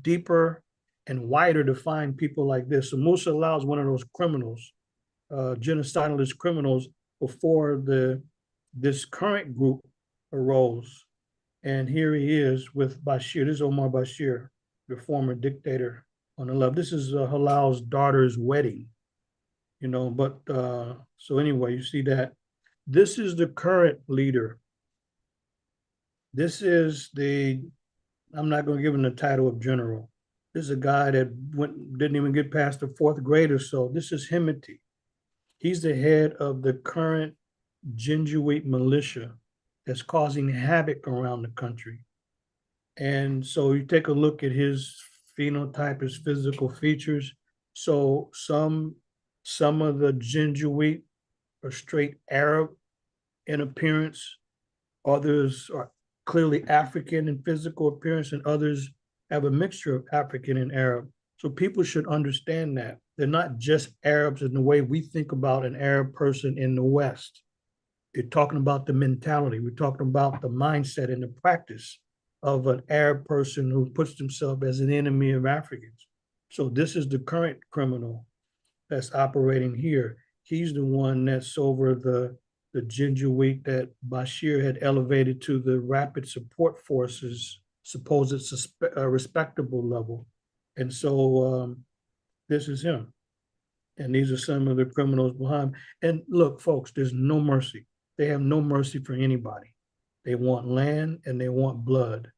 deeper and wider to find people like this. So Musa Halal is one of those criminals, genocidalist criminals, before this current group arose. And here he is with Bashir. This is Omar Bashir, the former dictator on the left. This is Halal's daughter's wedding, but so anyway, you see that. This is the current leader. This is I'm not going to give him the title of general. This is a guy that didn't even get past the fourth grade or so. This is Himati. He's the head of the current Jinjuit militia that's causing havoc around the country. And so you take a look at his phenotype, his physical features. So some of the Jinjuit are straight Arab in appearance. Others are clearly African in physical appearance, and others have a mixture of African and Arab. So people should understand that they're not just Arabs in the way we think about an Arab person in the West. You're talking about the mentality. We're talking about the mindset and the practice of an Arab person who puts himself as an enemy of Africans. So this is the current criminal that's operating here. He's the one that's over the Jinjuit that Bashir had elevated to the rapid support forces, supposed respectable level. And so this is him. And these are some of the criminals behind. And look, folks, there's no mercy. They have no mercy for anybody. They want land and they want blood.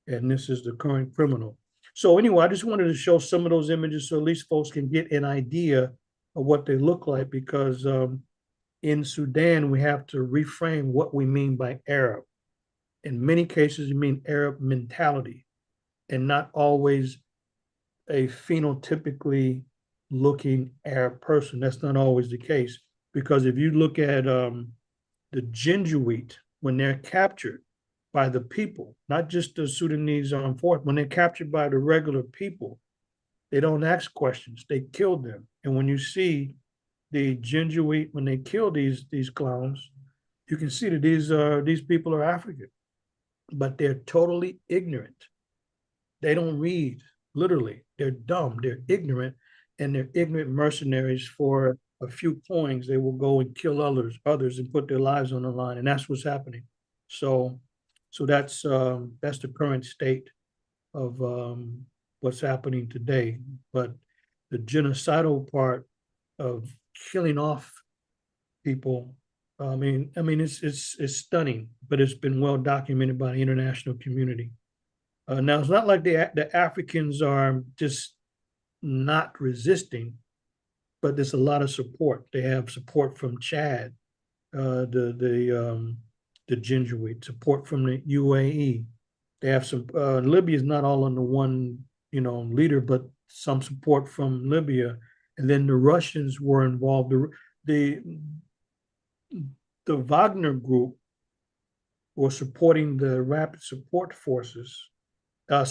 And this is the current criminal. So anyway, I just wanted to show some of those images so at least folks can get an idea of what they look like, because in Sudan, we have to reframe what we mean by Arab. In many cases, you mean Arab mentality and not always a phenotypically looking Arab person. That's not always the case, because if you look at the Jinjuit, when they're captured by the people, not just the Sudanese armed force, when they're captured by the regular people, they don't ask questions. They kill them. And when you see the Jinjuit, when they kill these clowns, you can see that these people are African, but they're totally ignorant. They don't read, literally. They're dumb, they're ignorant, and they're ignorant mercenaries. For a few coins, they will go and kill others and put their lives on the line. And that's what's happening. So that's the current state of what's happening today. But the genocidal part of killing off people, it's stunning, but it's been well documented by the international community. Now, it's not like the Africans are just not resisting, but there's a lot of support. They have support from Chad, the Jinjuit, support from the UAE. They have some. Libya is not all under one, leader, but some support from Libya, and then the Russians were involved. The Wagner group were supporting the rapid support forces. The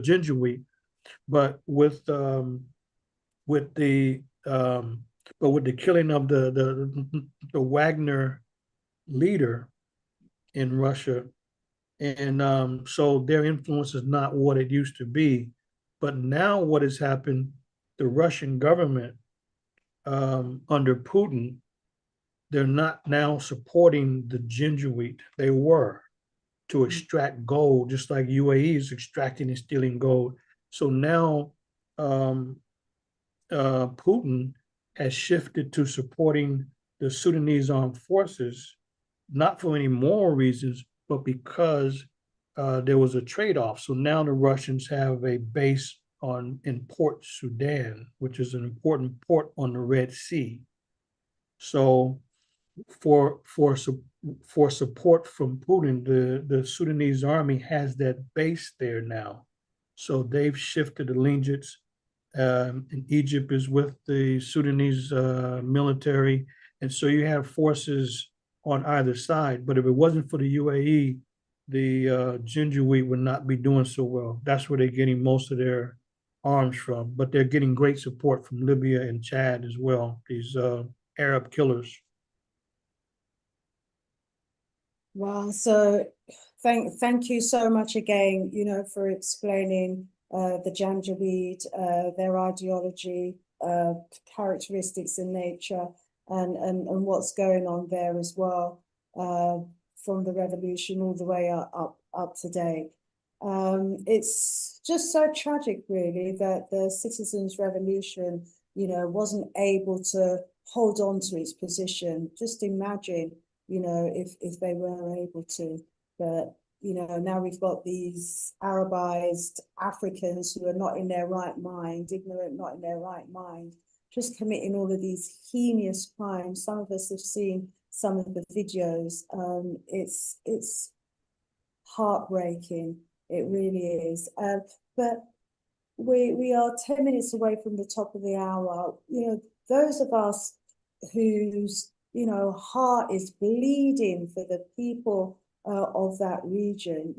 Jinjuit, but with the killing of the Wagner leader in Russia, and so their influence is not what it used to be. But now what has happened, the Russian government under Putin, they're not now supporting the Jinjuit. They were, to extract gold, just like UAE is extracting and stealing gold. So now Putin has shifted to supporting the Sudanese armed forces, not for any moral reasons, but because there was a trade-off. So now the Russians have a base in Port Sudan, which is an important port on the Red Sea. So for support from Putin, the Sudanese army has that base there now. So they've shifted allegiance. And Egypt is with the Sudanese military. And so you have forces on either side. But if it wasn't for the UAE, the Jinjuit would not be doing so well. That's where they're getting most of their arms from. But they're getting great support from Libya and Chad as well, these Arab killers. Wow. So thank you so much again, for explaining the Janjaweed, their ideology, characteristics in nature, and what's going on there as well, from the revolution all the way up to date. It's just so tragic, really, that the citizens' revolution, wasn't able to hold on to its position. Just imagine, if they were able to. But now we've got these Arabized Africans who are not in their right mind, ignorant, not in their right mind, just committing all of these heinous crimes. Some of us have seen some of the videos. It's heartbreaking. It really is. But we are 10 minutes away from the top of the hour. Those of us whose heart is bleeding for the people of that region.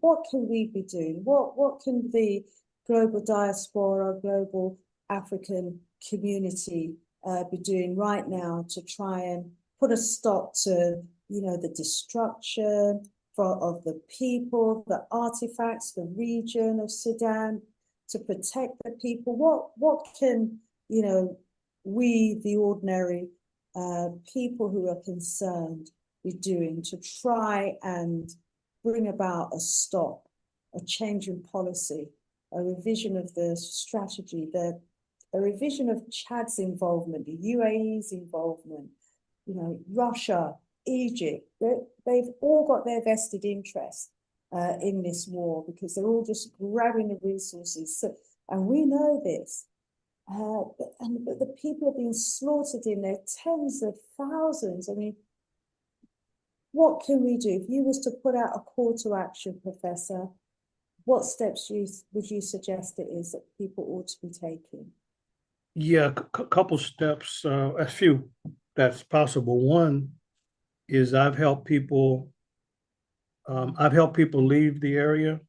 What can we be doing? What can the global diaspora, global African community be doing right now to try and put a stop to the destruction of the people, the artifacts, the region of Sudan, to protect the people? What can we, the ordinary people who are concerned, be doing to try and bring about a stop, a change in policy, a revision of the strategy, a revision of Chad's involvement, the UAE's involvement, Russia, Egypt? They've all got their vested interest in this war, because they're all just grabbing the resources. So, and we know this. But the people are being slaughtered in their tens of thousands. I mean, what can we do? If you was to put out a call to action, Professor, what steps would you suggest it is that people ought to be taking? Yeah, a couple steps, a few that's possible. One is I've helped people leave the area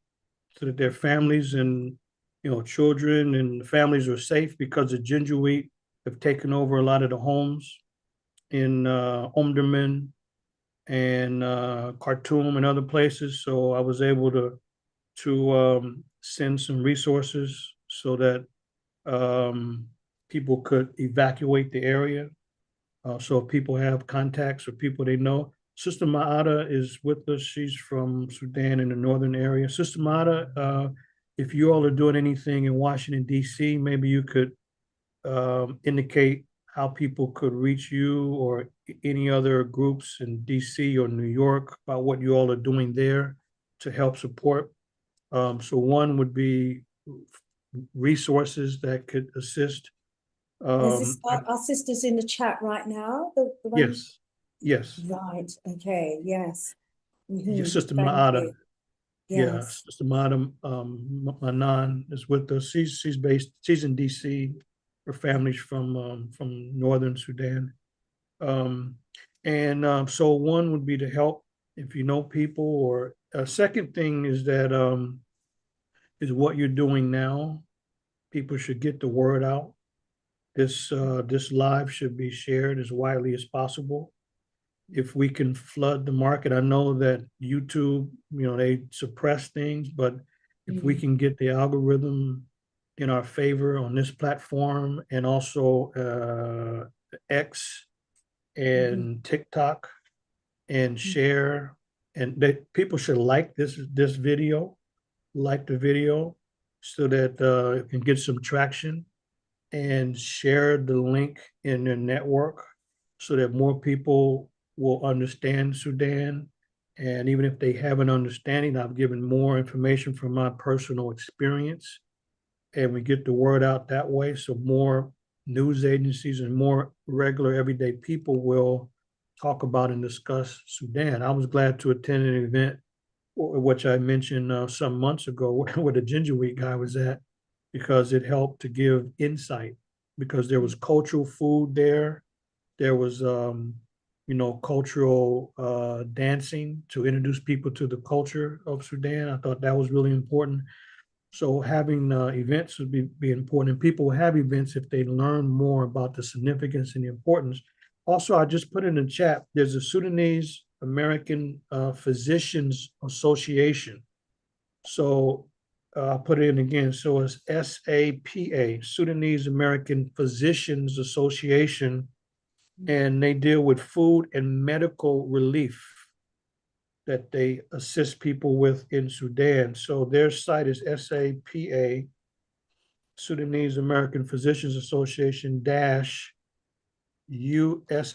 so that their families and children and families are safe, because the Jinjuit have taken over a lot of the homes in Omdurman and Khartoum and other places. So I was able to send some resources so that people could evacuate the area. So if people have contacts or people they know, Sister Maada is with us. She's from Sudan in the northern area. Sister Maada, if you all are doing anything in Washington, D.C., maybe you could indicate how people could reach you or any other groups in D.C. or New York about what you all are doing there to help support. So one would be resources that could assist. Is this our sisters in the chat right now? The one? Yes, yes. Right. Okay. Yes. Your Sister Thank Maada. you. Yeah, Yes. Sister Maada Manan is with us. She's in DC. Her family's from northern Sudan. So one would be to help if you know people, or a second thing is that is what you're doing now. People should get the word out. This live should be shared as widely as possible. If we can flood the market, I know that YouTube, they suppress things, but if we can get the algorithm in our favor on this platform, and also X and TikTok, and share, and that people should like this video, like the video, so that it can get some traction, and share the link in their network so that more people will understand Sudan. And even if they have an understanding, I've given more information from my personal experience, and we get the word out that way. So more news agencies and more regular everyday people will talk about and discuss Sudan. I was glad to attend an event, which I mentioned some months ago, where the Gingerweed guy was at, because it helped to give insight, because there was cultural food there. There was, cultural dancing to introduce people to the culture of Sudan. I thought that was really important. So having events would be important, and people will have events if they learn more about the significance and the importance. Also, I just put in the chat, there's a Sudanese American Physicians Association. So I'll put it in again. So it's SAPA, Sudanese American Physicians Association, and they deal with food and medical relief. that they assist people with in Sudan. So their site is SAPA, Sudanese American Physicians Association dash USA.org.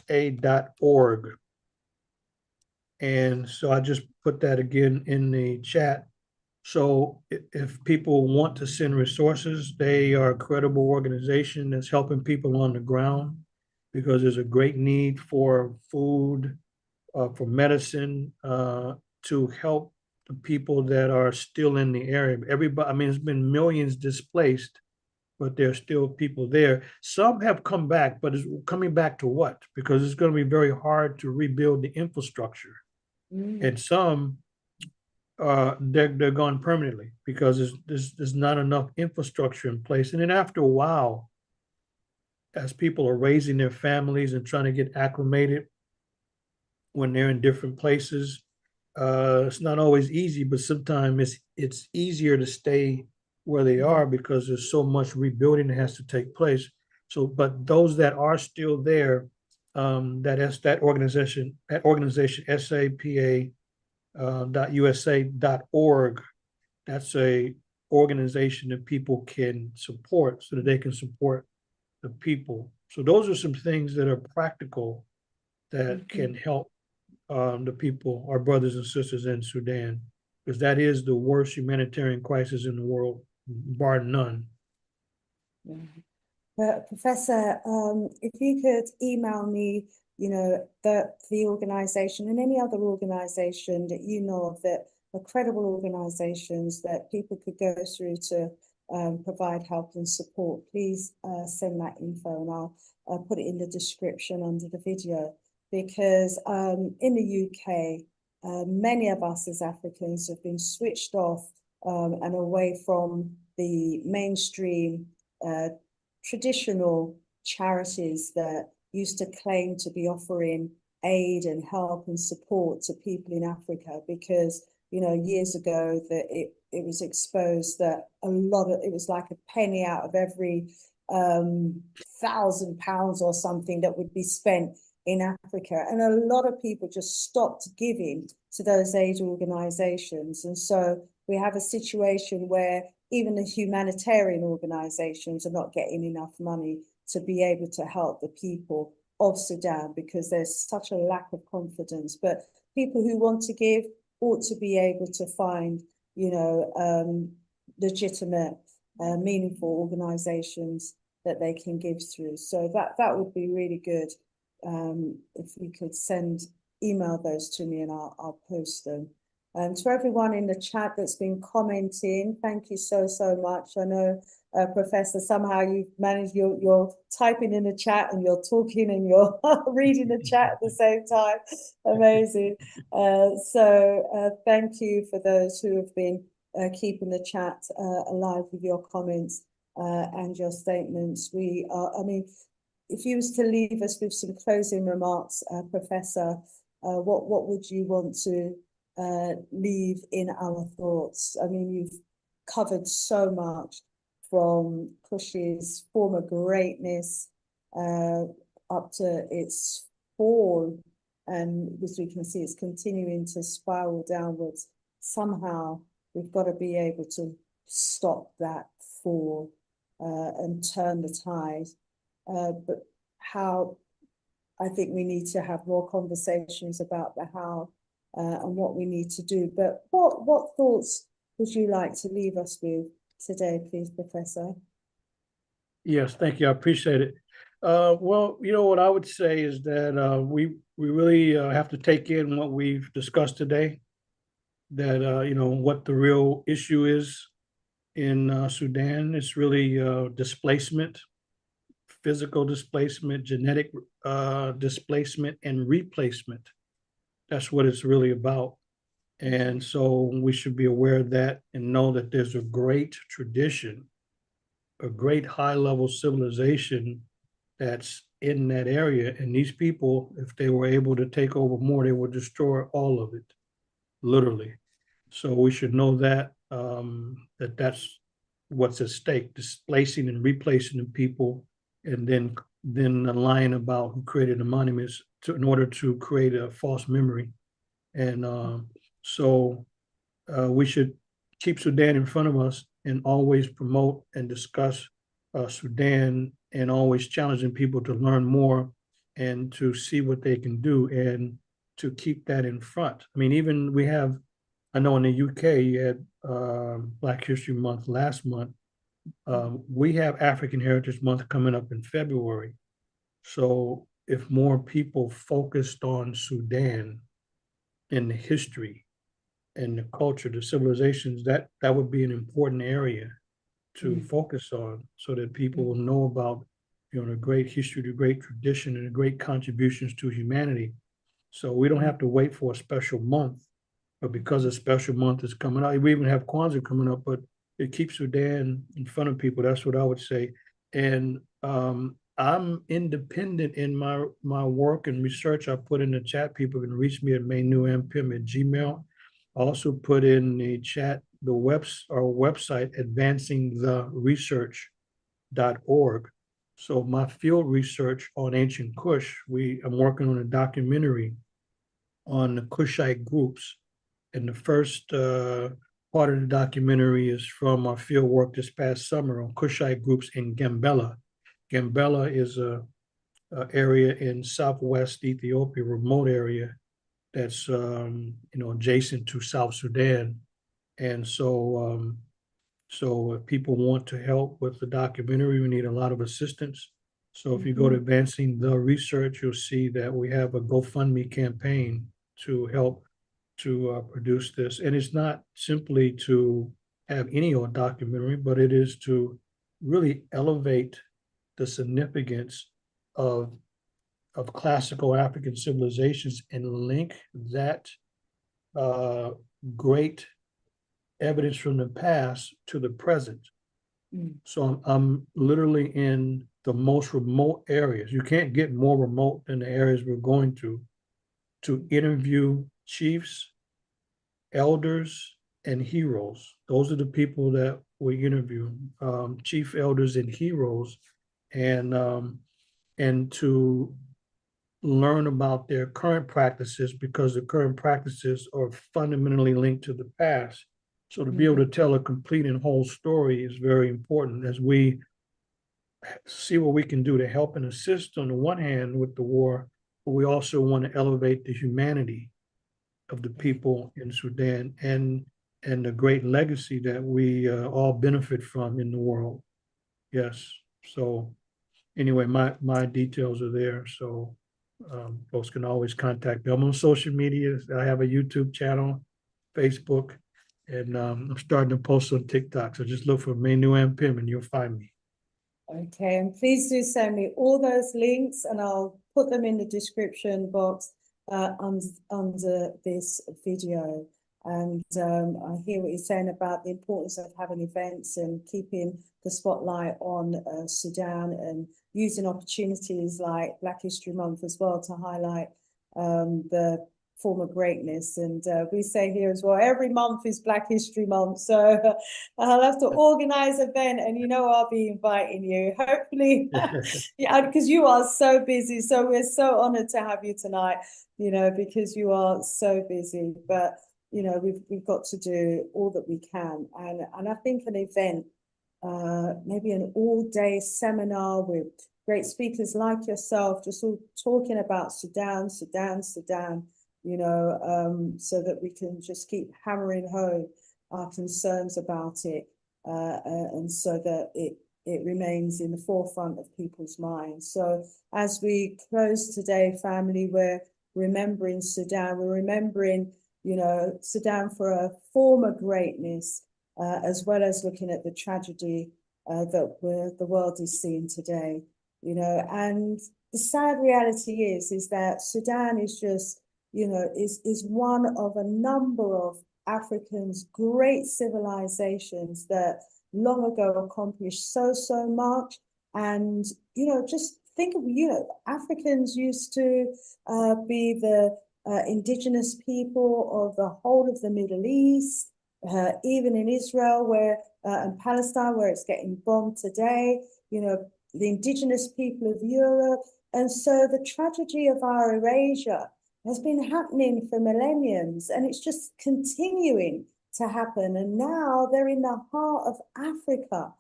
And so I just put that again in the chat. So if people want to send resources, they are a credible organization that's helping people on the ground because there's a great need for food, for medicine, to help the people that are still in the area. Everybody, I mean, it's been millions displaced, but there's still people there. Some have come back, but it's coming back to what? Because it's going to be very hard to rebuild the infrastructure. And some they're gone permanently because there's not enough infrastructure in place. And then after a while, as people are raising their families and trying to get acclimated when they're in different places, it's not always easy, but sometimes it's easier to stay where they are because there's so much rebuilding that has to take place. So, but those that are still there, that organization SAPA .usa.org, that's a organization that people can support so that they can support the people. So those are some things that are practical that can help the people, our brothers and sisters in Sudan, because that is the worst humanitarian crisis in the world, bar none. Professor, if you could email me, the organization and any other organization that you know of that are credible organizations that people could go through to provide help and support, please send that info and I'll put it in the description under the video. Because in the UK, many of us as Africans have been switched off and away from the mainstream traditional charities that used to claim to be offering aid and help and support to people in Africa, because years ago that it was exposed that it was like a penny out of every £1,000 or something that would be spent in Africa, and a lot of people just stopped giving to those aid organizations. And so we have a situation where even the humanitarian organizations are not getting enough money to be able to help the people of Sudan because there's such a lack of confidence. But people who want to give ought to be able to find, legitimate, meaningful organizations that they can give through. So that would be really good if you could email those to me and I'll post them. And to everyone in the chat that's been commenting, thank you so much. I know, Professor, somehow you've managed, you're typing in the chat and you're talking and you're reading the chat at the same time. Amazing. So thank you for those who have been keeping the chat alive with your comments and your statements. If you was to leave us with some closing remarks, Professor, what would you want to leave in our thoughts? I mean, you've covered so much from Kush's former greatness up to its fall, and as we can see, it's continuing to spiral downwards. Somehow, we've got to be able to stop that fall and turn the tide. But how, I think we need to have more conversations about the how and what we need to do. But what thoughts would you like to leave us with today, please, Professor? Yes, thank you. I appreciate it. Well, what I would say is that we really have to take in what we've discussed today, that, what the real issue is in Sudan. It's really displacement, physical displacement, genetic displacement, and replacement. That's what it's really about. And so we should be aware of that and know that there's a great tradition, a great high-level civilization that's in that area. And these people, if they were able to take over more, they would destroy all of it, literally. So we should know that that's what's at stake, displacing and replacing the people, and then lying about who created the monuments in order to create a false memory. And So we should keep Sudan in front of us and always promote and discuss Sudan, and always challenging people to learn more and to see what they can do and to keep that in front. I mean, even we have, I know in the UK, you had Black History Month last month. We have African Heritage Month coming up in February. So if more people focused on Sudan and the history and the culture, the civilizations, that would be an important area to focus on, so that people will know about, the great history, the great tradition, and the great contributions to humanity. So we don't have to wait for a special month, but because a special month is coming up, we even have Kwanzaa coming up, but it keeps Sudan in front of people. That's what I would say. And I'm independent in my work and research. I put in the chat. People can reach me at Manu Ampim at Gmail. I also put in the chat our website, advancingtheresearch.org. So my field research on ancient Kush, I'm working on a documentary on the Kushite groups. And the first part of the documentary is from our field work this past summer on Kushite groups in Gambela. Gambela is a area in southwest Ethiopia, remote area that's adjacent to South Sudan. And so if people want to help with the documentary, we need a lot of assistance. So if you go to Advancing the Research, you'll see that we have a GoFundMe campaign to help to produce this. And it's not simply to have any old documentary, but it is to really elevate the significance of classical African civilizations and link that great evidence from the past to the present. So I'm literally in the most remote areas. You can't get more remote than the areas we're going to interview chiefs, elders, and heroes. Those are the people that we interview, chief, elders, and heroes, and to learn about their current practices, because the current practices are fundamentally linked to the past. So to be able to tell a complete and whole story is very important as we see what we can do to help and assist on the one hand with the war, but we also want to elevate the humanity of the people in Sudan and the great legacy that we all benefit from in the world. Yes. So anyway, my details are there. So folks can always contact me. I'm on social media. I have a YouTube channel, Facebook, and I'm starting to post on TikTok. So just look for Manu Ampim and you'll find me. Okay, and please do send me all those links, and I'll put them in the description box under this video. And I hear what you're saying about the importance of having events and keeping the spotlight on Sudan, and using opportunities like Black History Month as well to highlight the former greatness. And we say here as well, every month is Black History Month. So I'll have to organize an event, and I'll be inviting you, hopefully. Yeah, because you are so busy. So we're so honored to have you tonight, because you are so busy. But we've got to do all that we can. And I think an event, maybe an all-day seminar with great speakers like yourself, just all talking about Sudan, so that we can just keep hammering home our concerns about it, and so that it remains in the forefront of people's minds. So as we close today, family, we're remembering Sudan. We're remembering Sudan for a former greatness, as well as looking at the tragedy that the world is seeing today. And the sad reality is that Sudan is just, is one of a number of Africans' great civilizations that long ago accomplished so much. And, just think of, Africans used to be the indigenous people of the whole of the Middle East, even in Israel and Palestine, where it's getting bombed today, the indigenous people of Europe. And so the tragedy of our erasure has been happening for millenniums, and it's just continuing to happen. And now they're in the heart of Africa,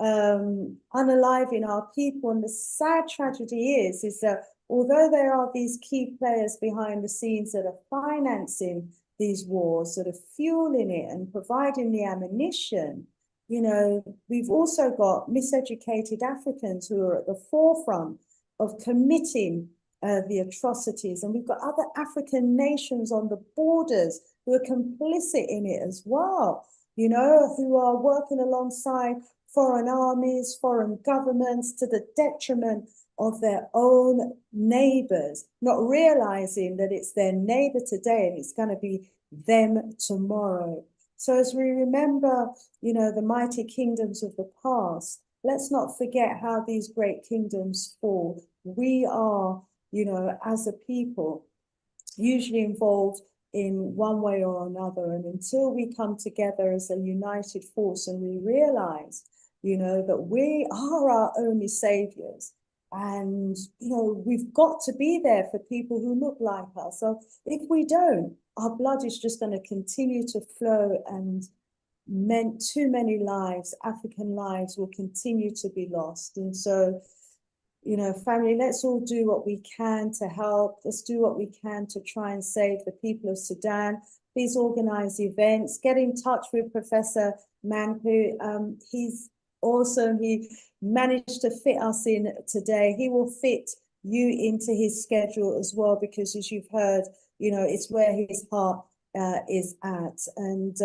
unaliving our people. And the sad tragedy is that although there are these key players behind the scenes that are financing these wars, that are fueling it and providing the ammunition, you know, we've also got miseducated Africans who are at the forefront of committing the atrocities. And we've got other African nations on the borders who are complicit in it as well, you know, who are working alongside foreign armies, foreign governments, to the detriment of their own neighbors, not realizing that it's their neighbor today and it's going to be them tomorrow. So as we remember, you know, the mighty kingdoms of the past, let's not forget how these great kingdoms fall. We are, you know, as a people, usually involved in one way or another. And until we come together as a united force and we realize, you know, that we are our only saviors, and, you know, we've got to be there for people who look like us. So if we don't, our blood is just going to continue to flow, and too many lives, African lives, will continue to be lost. And so, you know, family, let's all do what we can to help. Let's do what we can to try and save the people of Sudan. Please organize events. Get in touch with Professor Manu. He's awesome. He managed to fit us in today. He will fit you into his schedule as well, because as you've heard, you know, it's where his heart is at. And,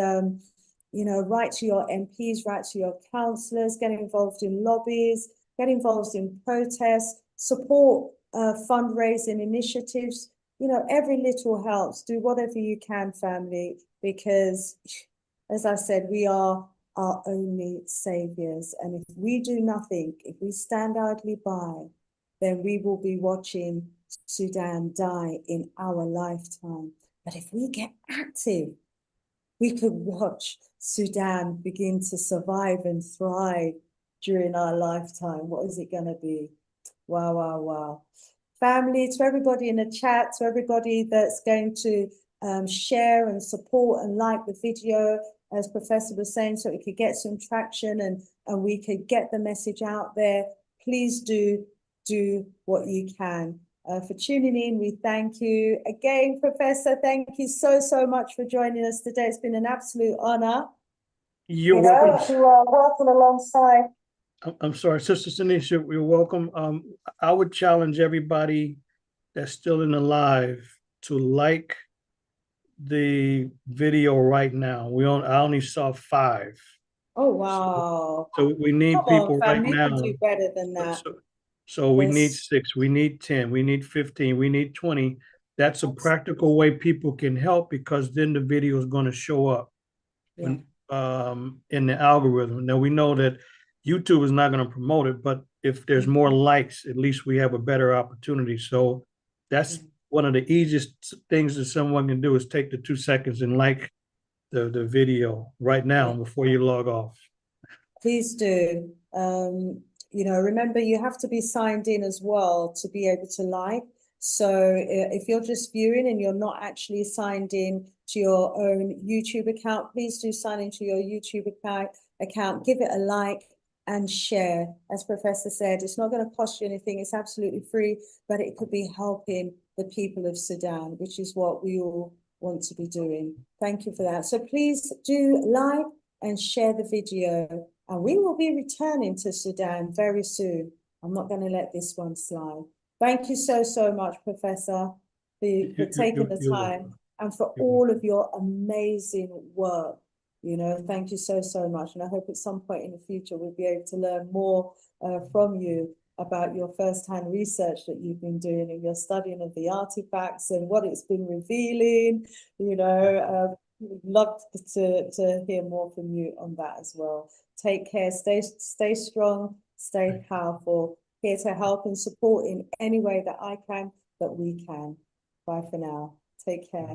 you know, write to your MPs, write to your councillors, get involved in lobbies, get involved in protests, support fundraising initiatives. You know, every little helps. Do whatever you can, family, because, as I said, we are our only saviors. And if we do nothing, if we stand idly by, then we will be watching Sudan die in our lifetime. But if we get active, we could watch Sudan begin to survive and thrive during our lifetime. What is it going to be? Wow, wow, wow. Family, to everybody in the chat, to everybody that's going to share and support and like the video, as Professor was saying, so it could get some traction and we could get the message out there. Please do what you can. For tuning in, we thank you. Again, Professor, thank you so much for joining us today. It's been an absolute honor. You're welcome. You are working alongside. I'm sorry, Sister Tanisha, you're welcome. I would challenge everybody that's still in the live to like the video right now. I only saw 5. Oh, wow. So we need Come people on, right fam, you now. can do better than that. So we need 6, we need 10, we need 15, we need 20. That's a practical way people can help, because then the video is going to show up in the algorithm. Now we know that YouTube is not going to promote it, but if there's more likes, at least we have a better opportunity. So that's one of the easiest things that someone can do, is take the 2 seconds and like the video right now before you log off. Please do. You know, remember, you have to be signed in as well to be able to like. So if you're just viewing and you're not actually signed in to your own YouTube account, please do sign into your YouTube account, give it a like and share. As Professor said, it's not going to cost you anything. It's absolutely free, but it could be helping the people of Sudan, which is what we all want to be doing. Thank you for that. So please do like and share the video. And we will be returning to Sudan very soon. I'm not going to let this one slide. Thank you so much, Professor, for taking the time and for all of your amazing work. You know, thank you so much. And I hope at some point in the future we'll be able to learn more from you about your first-hand research that you've been doing and your studying of the artifacts and what it's been revealing. You know, love to hear more from you on that as well. Take care, stay strong, stay powerful. Here to help and support in any way that I can, that we can. Bye for now. Take care.